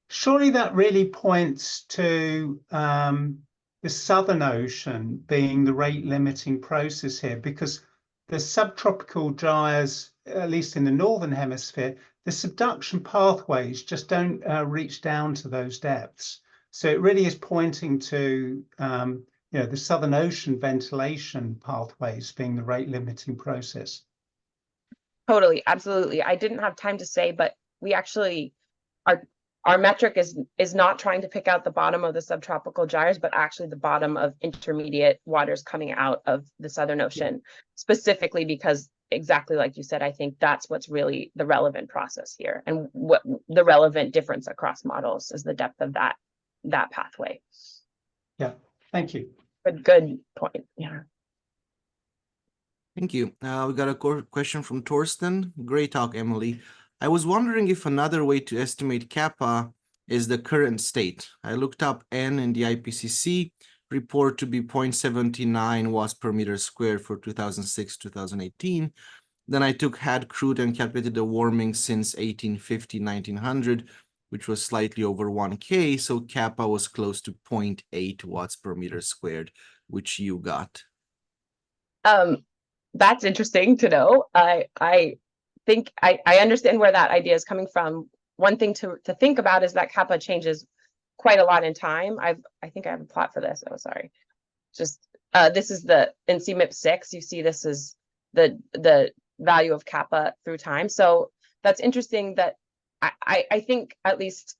Surely that really points to the Southern Ocean being the rate limiting process here, because the subtropical gyres, at least in the Northern Hemisphere, the subduction pathways just don't reach down to those depths. So it really is pointing to the Southern Ocean ventilation pathways being the rate limiting process. Totally, absolutely. I didn't have time to say, but we actually, our metric is not trying to pick out the bottom of the subtropical gyres, but actually the bottom of intermediate waters coming out of the Southern Ocean, specifically because, exactly like you said, I think that's what's really the relevant process here, and what the relevant difference across models is the depth of that pathway. Yeah, thank you. Good point. Yeah. Thank you. We got a question from Torsten. Great talk, Emily. I was wondering if another way to estimate kappa is the current state. I looked up N in the IPCC report to be 0.79 watts per meter squared for 2006-2018. Then I took had crude and calculated the warming since 1850-1900, which was slightly over 1K, so kappa was close to 0.8 watts per meter squared, which you got. That's interesting to know. I think I understand where that idea is coming from. One thing to think about is that kappa changes quite a lot in time. I think I have a plot for this. Oh, sorry. Just this is in CMIP6. You see this is the value of kappa through time. So that's interesting that I think at least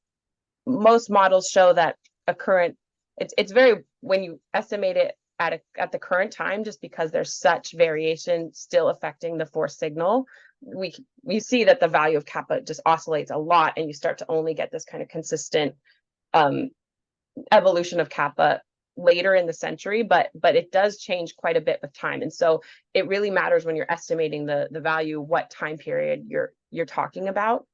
most models show that it's very, when you estimate it at the current time, just because there's such variation still affecting the force signal, we see that the value of kappa just oscillates a lot, and you start to only get this kind of consistent evolution of kappa later in the century, but it does change quite a bit with time. And so it really matters when you're estimating the value, what time period you're talking about.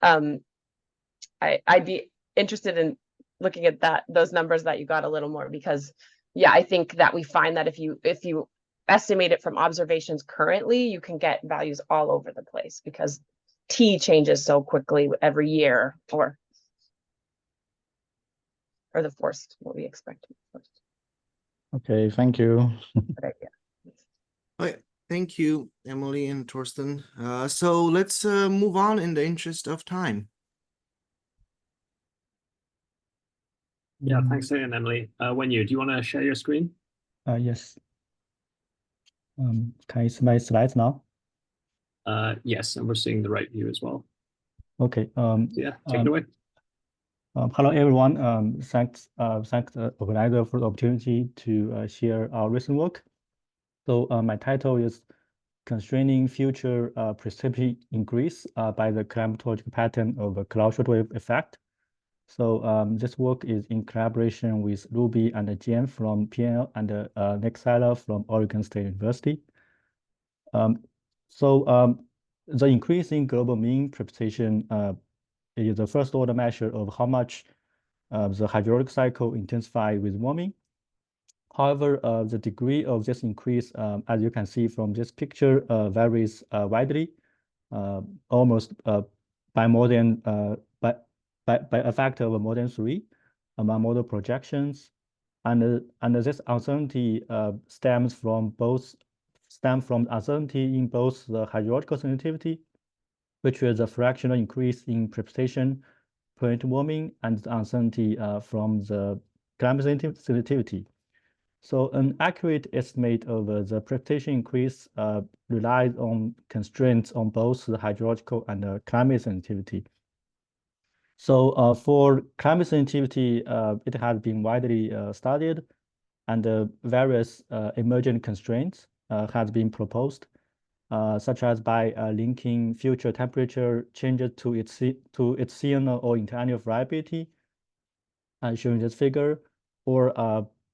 I'd be interested in looking at those numbers that you got a little more, because yeah, I think that we find that if you estimate it from observations currently, you can get values all over the place because T changes so quickly every year, or the force, what we expect. Okay, thank you. Okay, thank you, Emily and Torsten. So let's move on in the interest of time. Yeah, thanks, Ian and Emily. Wenyu, do you want to share your screen? Yes. Can you see my slides now? Yes, and we're seeing the right view as well. Okay. So yeah, take it away. Hello, everyone. Thanks the organizer for the opportunity to share our recent work. So my title is Constraining Future Precipitation Increase by the Climatological Pattern of a Cloud Shortwave Effect. So this work is in collaboration with Ruby and Jen from PNNL and Nick Seiler from Oregon State University. The increase in global mean precipitation is the first order measure of how much the hydraulic cycle intensifies with warming. However, the degree of this increase, as you can see from this picture, varies widely, almost by more than by a factor of more than 3 among model projections, and this uncertainty stems from uncertainty in both the hydrological sensitivity, which is a fractional increase in precipitation per unit warming, and the uncertainty from the climate sensitivity. So an accurate estimate of the precipitation increase relies on constraints on both the hydrological and the climate sensitivity. So for climate sensitivity, it has been widely studied, and various emergent constraints has been proposed, such as by linking future temperature changes to its seasonal or interannual variability, as shown in this figure, or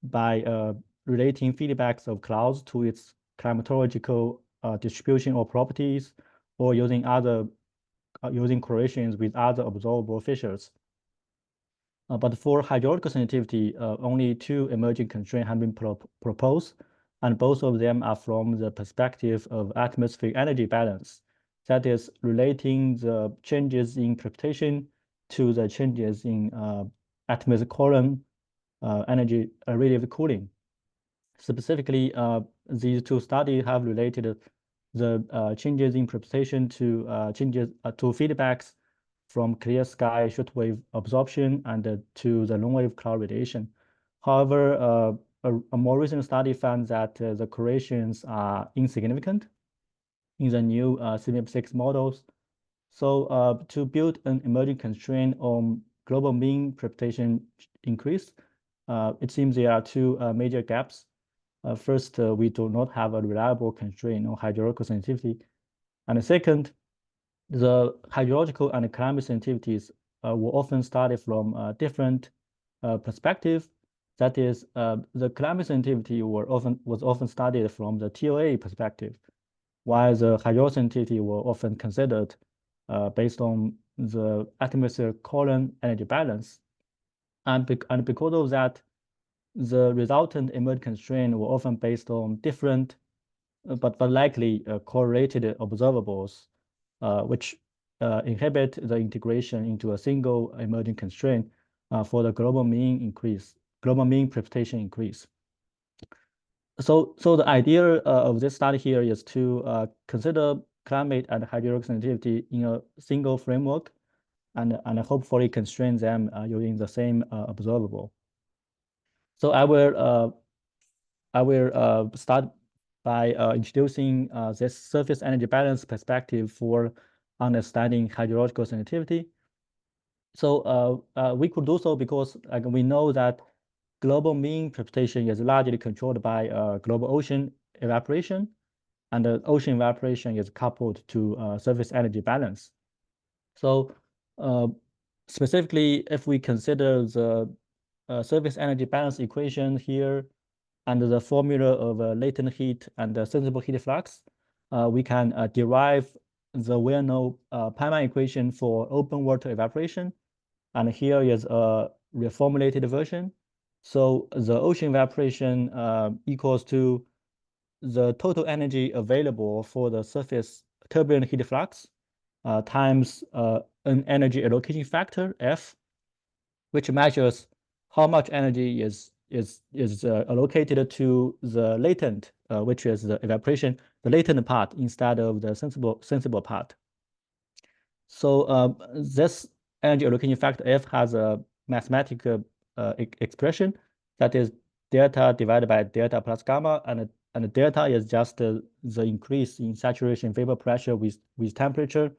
by relating feedbacks of clouds to its climatological distribution or properties, or using correlations with other observable features. But for hydrological sensitivity, only 2 emerging constraints have been proposed, and both of them are from the perspective of atmospheric energy balance. That is, relating the changes in precipitation to the changes in atmospheric column energy relative cooling. Specifically, these 2 studies have related the changes in precipitation to feedbacks from clear sky shortwave absorption and to the long wave cloud radiation. However, a more recent study found that the correlations are insignificant in the new CMIP6 models. So to build an emerging constraint on global mean precipitation increase, it seems there are 2 major gaps. First, we do not have a reliable constraint on hydrological sensitivity. And second, the hydrological and climate sensitivities were often studied from different perspectives. That is, the climate sensitivity was often studied from the TOA perspective, while the hydrological sensitivity were often considered based on the atmospheric column energy balance. And because of that, the resultant emergent constraints were often based on different but likely correlated observables, which inhibit the integration into a single emerging constraint for the global mean precipitation increase. So the idea of this study here is to consider climate and hydrological sensitivity in a single framework, and hopefully constrain them using the same observable. So I will start by introducing this surface energy balance perspective for understanding hydrological sensitivity. So we could do so because we know that global mean precipitation is largely controlled by global ocean evaporation, and the ocean evaporation is coupled to surface energy balance. So specifically, if we consider the surface energy balance equation here and the formula of latent heat and sensible heat flux, we can derive the well-known Paimon equation for open water evaporation. And here is a reformulated version. So the ocean evaporation equals to the total energy available for the surface turbulent heat flux times an energy allocation factor, F, which measures how much energy is allocated to the latent, which is the evaporation, the latent part instead of the sensible part. So this energy allocation factor F has a mathematical expression, that is delta divided by delta plus gamma, and delta is just the increase in saturation vapor pressure with temperature,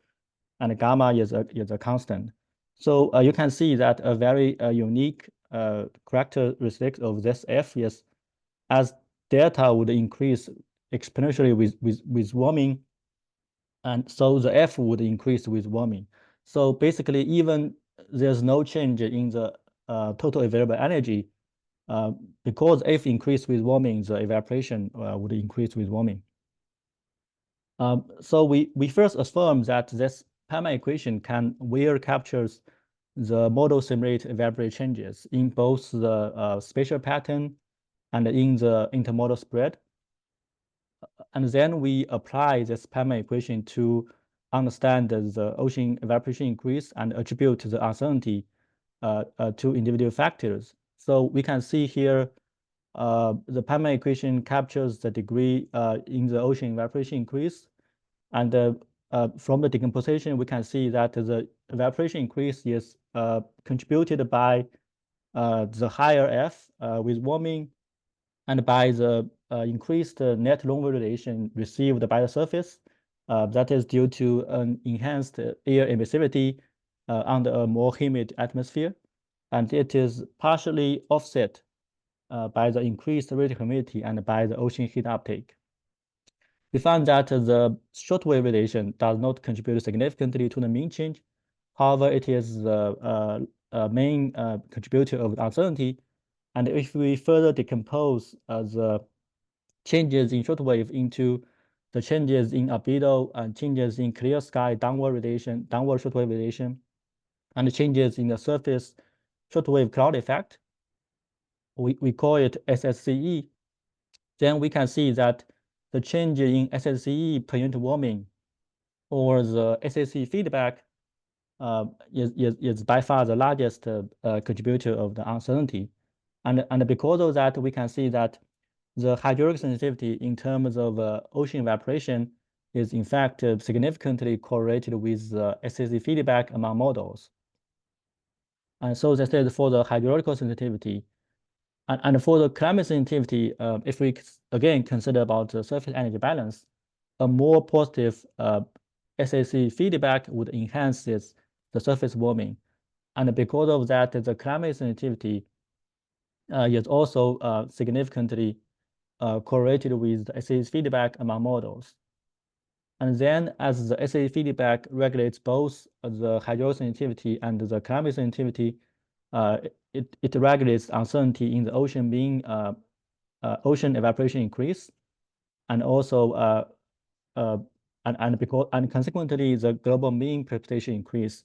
and gamma is a constant. So you can see that a very unique characteristic of this F is as delta would increase exponentially with warming, and so the F would increase with warming. So basically, even there's no change in the total available energy, because F increased with warming, the evaporation would increase with warming. So we first affirm that this Pama equation can well captures the model simulate evaporative changes in both the spatial pattern and in the intermodal spread. And then we apply this Pama equation to understand the ocean evaporation increase and attribute the uncertainty to individual factors. So we can see here the Pama equation captures the degree in the ocean evaporation increase. And from the decomposition, we can see that the evaporation increase is contributed by the higher F with warming, and by the increased net long-wave radiation received by the surface. That is due to an enhanced air emissivity under a more humid atmosphere. And it is partially offset by the increased relative humidity and by the ocean heat uptake. We found that the shortwave radiation does not contribute significantly to the mean change. However, it is the main contributor of uncertainty. And if we further decompose the changes in shortwave into the changes in albedo and changes in clear sky downward shortwave radiation, and the changes in the surface shortwave cloud effect, we call it SSCE, then we can see that the change in SSCE per unit warming or the SSCE feedback is by far the largest contributor of the uncertainty. And because of that, we can see that the hydraulic sensitivity in terms of ocean evaporation is in fact significantly correlated with SSCE feedback among models. And so that is for the hydraulical sensitivity. And for the climate sensitivity, if we again consider about the surface energy balance, a more positive SSCE feedback would enhance the surface warming. And because of that, the climate sensitivity is also significantly correlated with the SSCE feedback among models. And then as the SSCE feedback regulates both the hydraulic sensitivity and the climate sensitivity, it regulates uncertainty in the ocean mean ocean evaporation increase, and also and consequently the global mean precipitation increase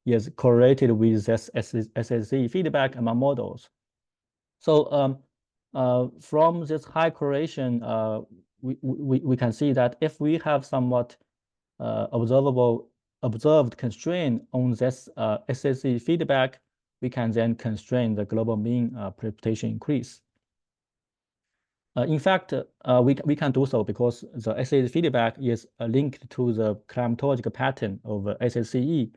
is correlated with this SSCE feedback among models. So from this high correlation, we can see that if we have somewhat observed constraint on this SSCE feedback, we can then constrain the global mean precipitation increase. In fact, we can do so because the SSCE feedback is linked to the climatological pattern of SSCE.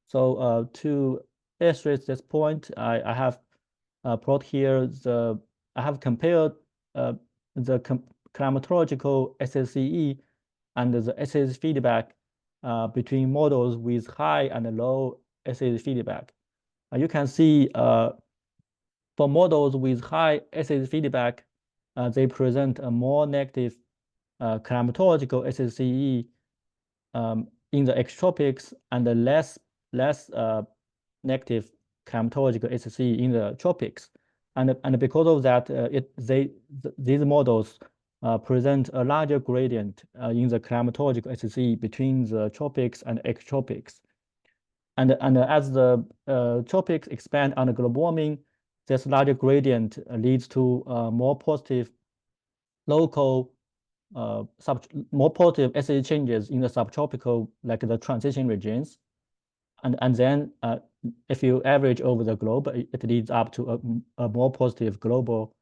So to illustrate this point, I have brought here I have compared the climatological SSCE and the SSCE feedback between models with high and low SSCE feedback. You can see for models with high SSCE feedback, they present a more negative climatological SSCE in the extropics and a less negative climatological SSCE in the tropics. And because of that, these models present a larger gradient in the climatological SSCE between the tropics and extropics. And as the tropics expand under global warming, this larger gradient leads to more positive local, more positive SSCE changes in the subtropical, like the transition regions. And then if you average over the globe, it leads up to a more positive global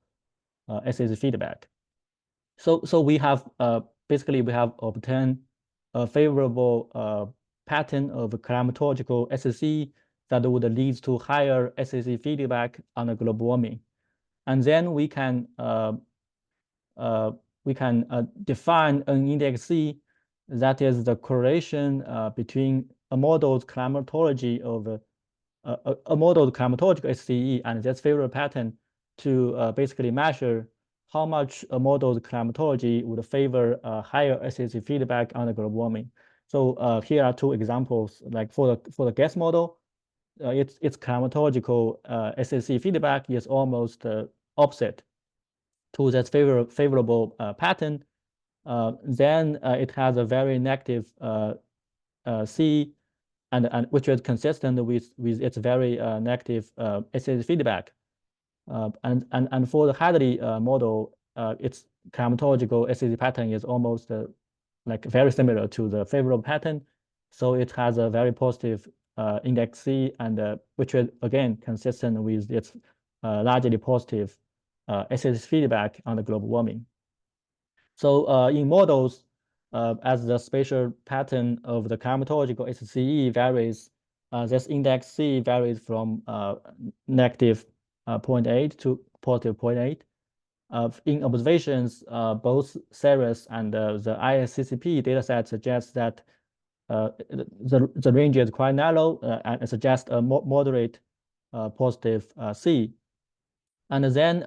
SSCE feedback. So we have basically we have obtained a favorable pattern of climatological SSCE that would lead to higher SAC feedback on the global warming. And then we can define an index C that is the correlation between a modeled climatology of a modeled climatological SCE and this favorable pattern to basically measure how much a modeled climatology would favor higher SAC feedback on the global warming. So here are two examples. Like for the gas model, its climatological SAC feedback is almost opposite to that favorable pattern. Then it has a very negative C, and which is consistent with its very negative SAC feedback. And for the Hadley model, its climatological SAC pattern is almost like very similar to the favorable pattern. So it has a very positive index C, and which is again consistent with its largely positive SAC feedback on the global warming. So in models, as the spatial pattern of the climatological SCE varies, this index C varies from negative 0.8 to positive 0.8. In observations, both CERES and the ISCCP dataset suggest that the range is quite narrow and suggests a moderate positive C. And then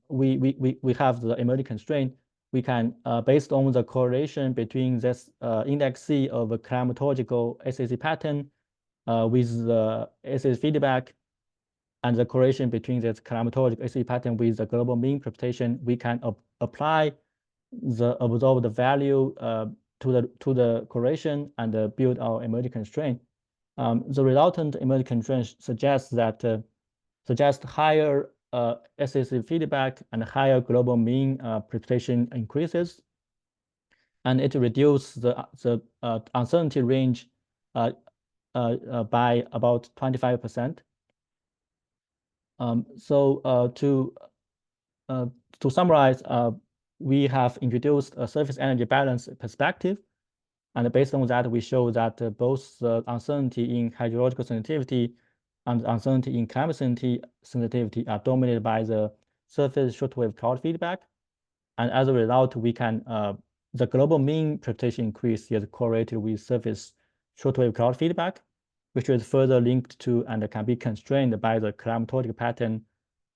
we have the emerging constraint. We can, based on the correlation between this index C of a climatological SAC pattern with the SAC feedback and the correlation between this climatological SAC pattern with the global mean precipitation, we can apply the observed value to the correlation and build our emerging constraint. The resultant emerging constraint suggests higher SAC feedback and higher global mean precipitation increases, and it reduces the uncertainty range by about 25%. So to summarize, we have introduced a surface energy balance perspective, and based on that, we show that both the uncertainty in hydrological sensitivity and uncertainty in climate sensitivity are dominated by the surface shortwave cloud feedback. And as a result, we can, the global mean precipitation increase is correlated with surface shortwave cloud feedback, which is further linked to and can be constrained by the climatological pattern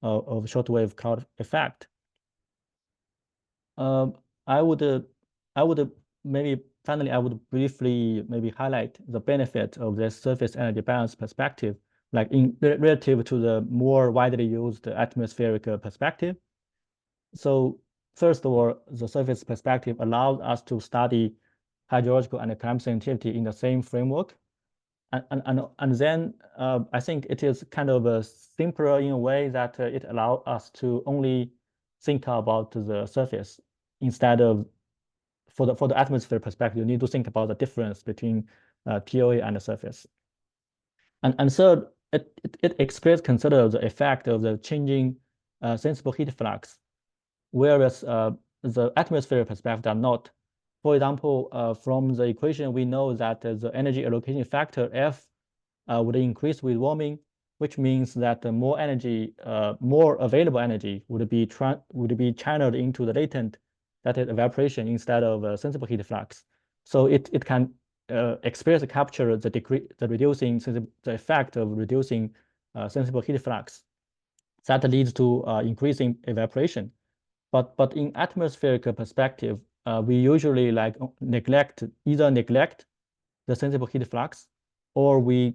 of shortwave cloud effect. I would maybe finally, I would briefly maybe highlight the benefit of this surface energy balance perspective, like in relative to the more widely used atmospheric perspective. So first of all, the surface perspective allows us to study hydrological and climate sensitivity in the same framework. And then I think it is kind of simpler in a way that it allows us to only think about the surface instead of, for the atmosphere perspective, you need to think about the difference between TOA and the surface. And third, it explicitly considers the effect of the changing sensible heat flux, whereas the atmosphere perspective are not. For example, from the equation, we know that the energy allocation factor F would increase with warming, which means that more energy, more available energy would be channeled into the latent, that is evaporation, instead of sensible heat flux. So it can explicitly capture the effect of reducing sensible heat flux. That leads to increasing evaporation. But in atmospheric perspective, we usually either neglect the sensible heat flux, or we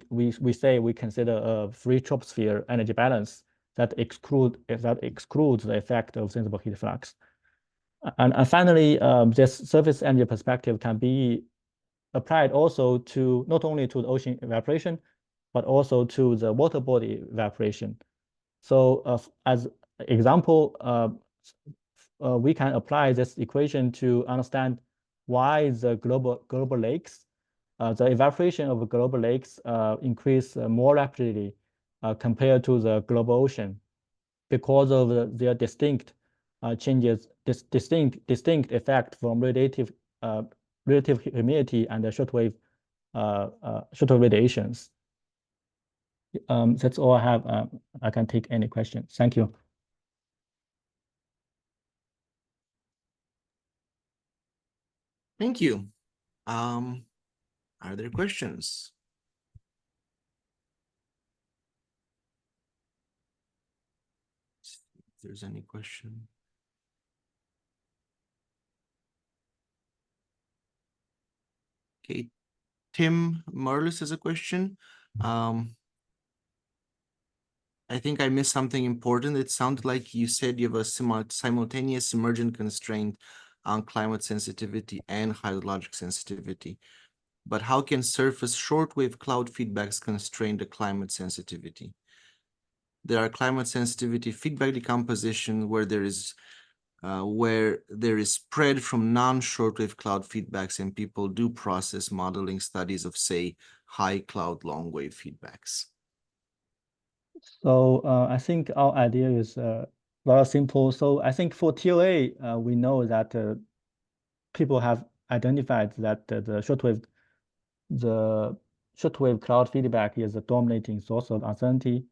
say we consider a free troposphere energy balance that excludes the effect of sensible heat flux. And finally, this surface energy perspective can be applied also to not only to the ocean evaporation, but also to the water body evaporation. So as example, we can apply this equation to understand why the global lakes, the evaporation of global lakes increase more rapidly compared to the global ocean, because of their distinct changes, distinct effect from relative humidity and the shortwave radiations. That's all I have. I can take any questions. Thank you. Thank you. Are there questions? If there's any question. Okay, Tim Merlis has a question. I think I missed something important. It sounded like you said you have a simultaneous emergent constraint on climate sensitivity and hydrologic sensitivity. But how can surface shortwave cloud feedbacks constrain the climate sensitivity? There are climate sensitivity feedback decomposition where there is spread from non-shortwave cloud feedbacks, and people do process modeling studies of, say, high cloud long wave feedbacks. So I think our idea is very simple. So I think for TOA, we know that people have identified that the shortwave cloud feedback is the dominating source of uncertainty,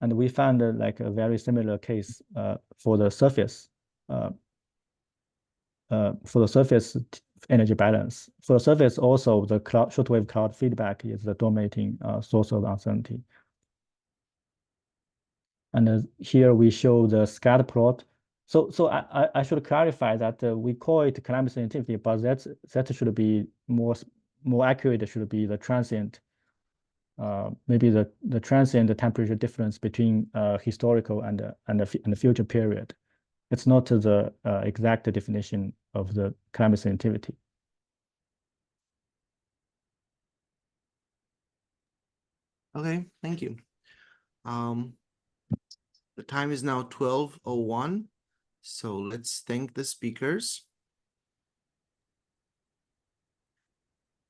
and we found like a very similar case for the surface energy balance. For the surface, also the shortwave cloud feedback is the dominating source of uncertainty. And here we show the scatter plot. So I should clarify that we call it climate sensitivity, but that should be more accurate. It should be the transient, maybe the transient temperature difference between historical and the future period. It's not the exact definition of the climate sensitivity. Okay, thank you. The time is now 12:01, so let's thank the speakers.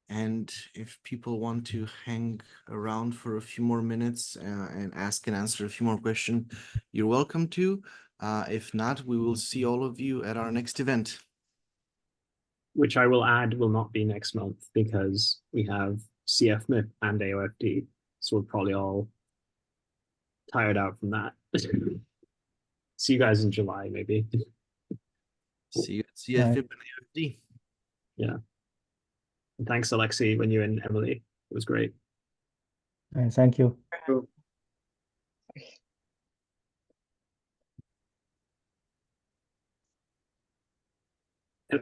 And if people want to hang around for a few more minutes and ask and answer a few more questions, you're welcome to. If not, we will see all of you at our next event. Which I will add will not be next month because we have CFMIP and AOFD. So we're probably all tired out from that. See you guys in July, maybe. See you at FIP and AOFD. Yeah. And thanks, Alexey, Wenyu and Emily. It was great. Thank you. Cool.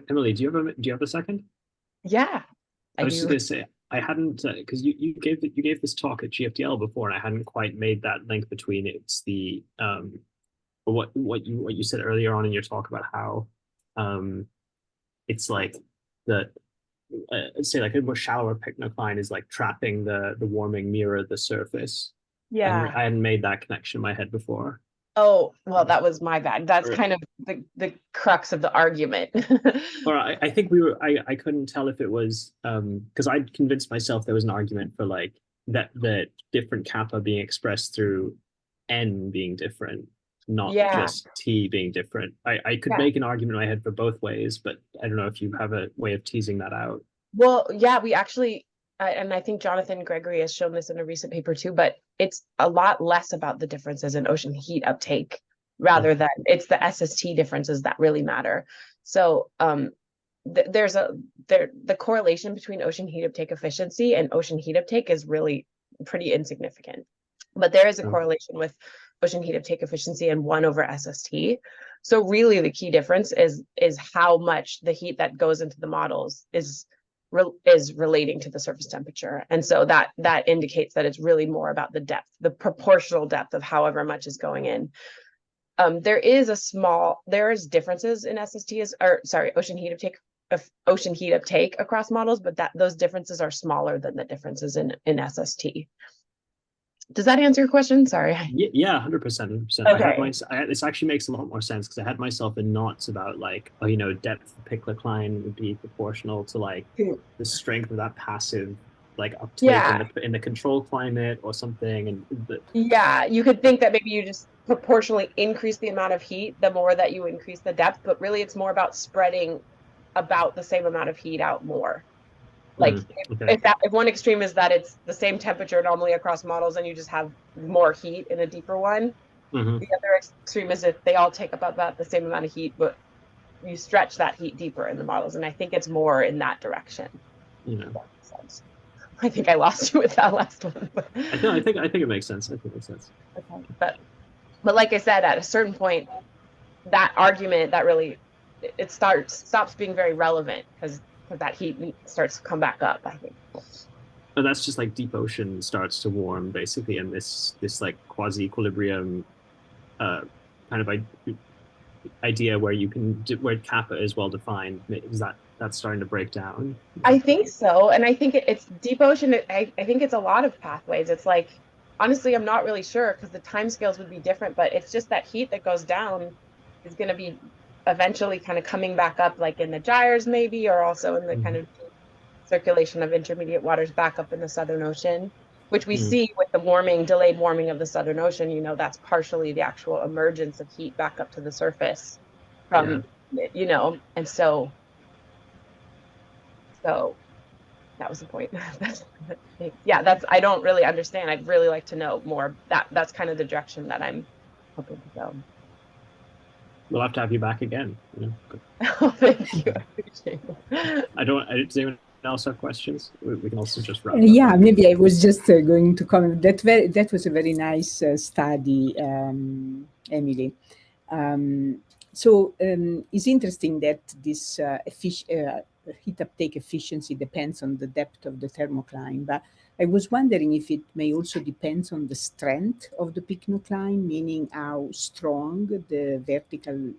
Emily, do you have a second? Yeah, I was do. just going to say I hadn't because you gave this talk at GFDL before, and I hadn't quite made that link between it's the what you said earlier on in your talk about how it's like the say like a more shallower pycnocline is like trapping the warming nearer the surface. Yeah. I hadn't made that connection in my head before. Oh, well, that was my bad. That's kind of the crux of the argument. Or I think I couldn't tell if it was because I'd convinced myself there was an argument for like that different kappa being expressed through n being different, not just t being different. I could make an argument in my head for both ways, but I don't know if you have a way of teasing that out. Well, yeah, we actually, and I think Jonathan Gregory has shown this in a recent paper too, but it's a lot less about the differences in ocean heat uptake rather than it's the SST differences that really matter. So the correlation between ocean heat uptake efficiency and ocean heat uptake is really pretty insignificant. But there is a correlation with ocean heat uptake efficiency and 1 over SST. So really the key difference is how much the heat that goes into the models is relating to the surface temperature. And so that indicates that it's really more about the depth, the proportional depth of however much is going in. There is differences in ocean heat uptake across models, but those differences are smaller than the differences in SST. Does that answer your question? Sorry. Yeah, 100%. Okay. This actually makes a lot more sense because I had myself in knots about like, depth of pycnocline would be proportional to like the strength of that passive like uptake in the control climate or something. And you could think that maybe you just proportionally increase the amount of heat the more that you increase the depth, but really it's more about spreading about the same amount of heat out more. Like Okay. if one extreme is that it's the same temperature normally across models and you just have more heat in a deeper one, the other extreme is if they all take up about the same amount of heat, but you stretch that heat deeper in the models. And I think it's more in that direction. Yeah. That makes sense. I think I lost you with that last one. But... I think it makes sense. I think it makes sense. Okay. But like I said, at a certain point, that argument that really it stops being very relevant because that heat starts to come back up, I think. But that's just like deep ocean starts to warm basically, and this like quasi-equilibrium kind of idea where you can where kappa is well defined, is that's starting to break down. I think so, and I think it's deep ocean. I think it's a lot of pathways. It's like, honestly, I'm not really sure because the timescales would be different, but it's just that heat that goes down is going to be eventually kind of coming back up, like in the gyres maybe, or also in the kind of circulation of intermediate waters back up in the Southern Ocean, which we see with the delayed warming of the Southern Ocean. You know, that's partially the actual emergence of heat back up to the surface from, you know, and so that was the point. Yeah, I don't really understand. I'd really like to know more. That's kind of the direction that I'm hoping to go. We'll have to have you back again. You know? Oh, thank you. I appreciate it. Does anyone else have questions? We can also just wrap up. Yeah, maybe I was just going to comment. That was a very nice study, Emily. So it's interesting that this heat uptake efficiency depends on the depth of the thermocline, but I was wondering if it may also depend on the strength of the pycnocline, meaning how strong the vertical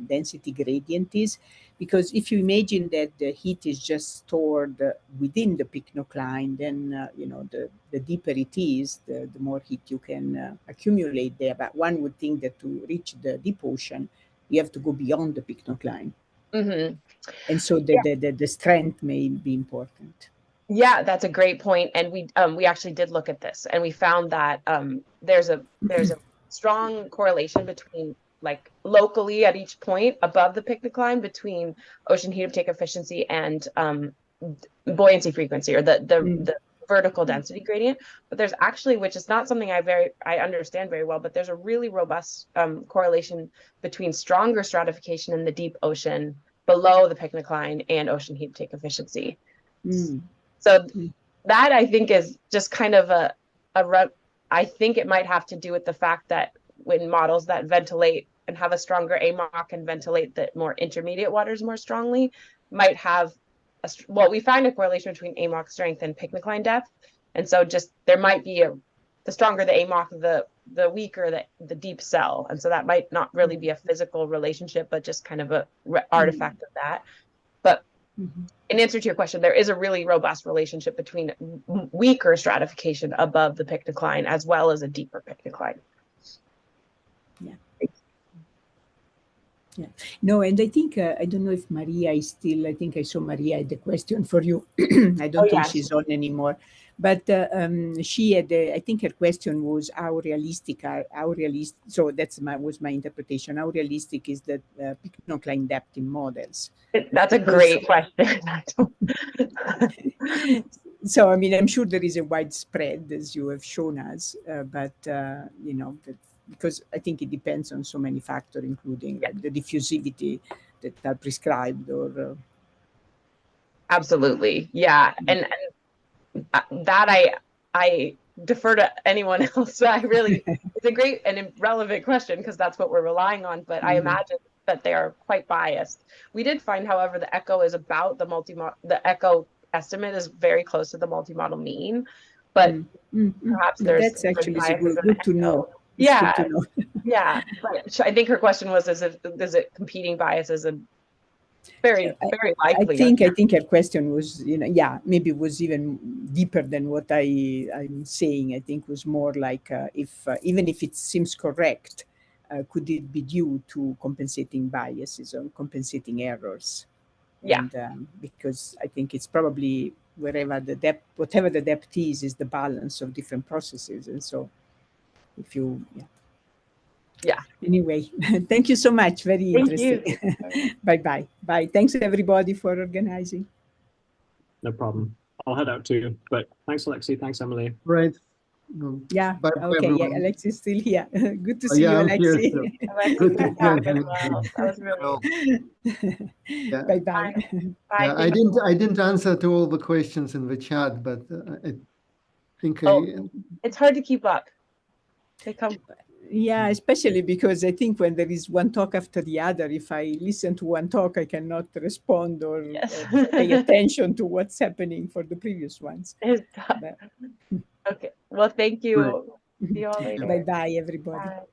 density gradient is. Because if you imagine that the heat is just stored within the pycnocline, then you know, the deeper it is, the more heat you can accumulate there. But one would think that to reach the deep ocean, you have to go beyond the pycnocline. And so the strength may be important. Yeah, that's a great point. And we actually did look at this, and we found that there's a strong correlation between, like, locally at each point above the pycnocline between ocean heat uptake efficiency and buoyancy frequency, or the vertical density gradient. But there's actually, which is not something I understand very well, but there's a really robust correlation between stronger stratification in the deep ocean below the pycnocline and ocean heat uptake efficiency. So that, I think, is just kind of I think it might have to do with the fact that when models that ventilate and have a stronger AMOC and ventilate the more intermediate waters more strongly might have we find a correlation between AMOC strength and pycnocline depth. And so just there might be the stronger the AMOC, the weaker the deep cell. And so that might not really be a physical relationship, but just kind of a artifact of that. But in answer to your question, there is a really robust relationship between weaker stratification above the pycnocline as well as a deeper pycnocline. Yeah. No, and I think, I don't know if Maria is still, I think I saw Maria had a question for you. I don't think she's on anymore. But she had, I think her question was how realistic, so was my interpretation, how realistic is the pycnocline depth in models? That's a great question. So, I mean, I'm sure there is a widespread, as you have shown us, but, you know, because I think it depends on so many factors, including the diffusivity that are prescribed or... Absolutely, yeah. And that I defer to anyone else. So it's a great and relevant question because that's what we're relying on, but I imagine that they are quite biased. We did find, however, the echo is about the echo estimate is very close to the multi-model mean, but perhaps that's actually good to know. Yeah, yeah. But I think her question was, is it competing biases, and very likely. I think her question was, you know, maybe it was even deeper than what I'm saying. I think was more like if even if it seems correct, could it be due to compensating biases or compensating errors? Yeah. And because I think it's probably whatever the depth is the balance of different processes, and so. If you, Anyway, thank you so much. Very interesting. Bye-bye. Bye. Thanks everybody for organizing. No problem. I'll head out too. But thanks, Alexey. Thanks, Emily. Right. Yeah. Bye, Okay. Yeah, everyone. Alexey is still here. Good to see Yeah, you, I'm here Alexey. too. Alexey, Good to good see you. talk as well. That was really Yeah. Bye bye. Bye. Yeah, Thank you. I didn't answer to all the questions in the chat, but I think Oh, it's hard to keep up. They come. Yeah, especially because I think when there is one talk after the other, if I listen to one talk, I cannot respond or Yes. pay attention to what's happening for the previous ones. It's tough. But, Okay. Well, thank you. See you all later. bye bye, everybody. Bye.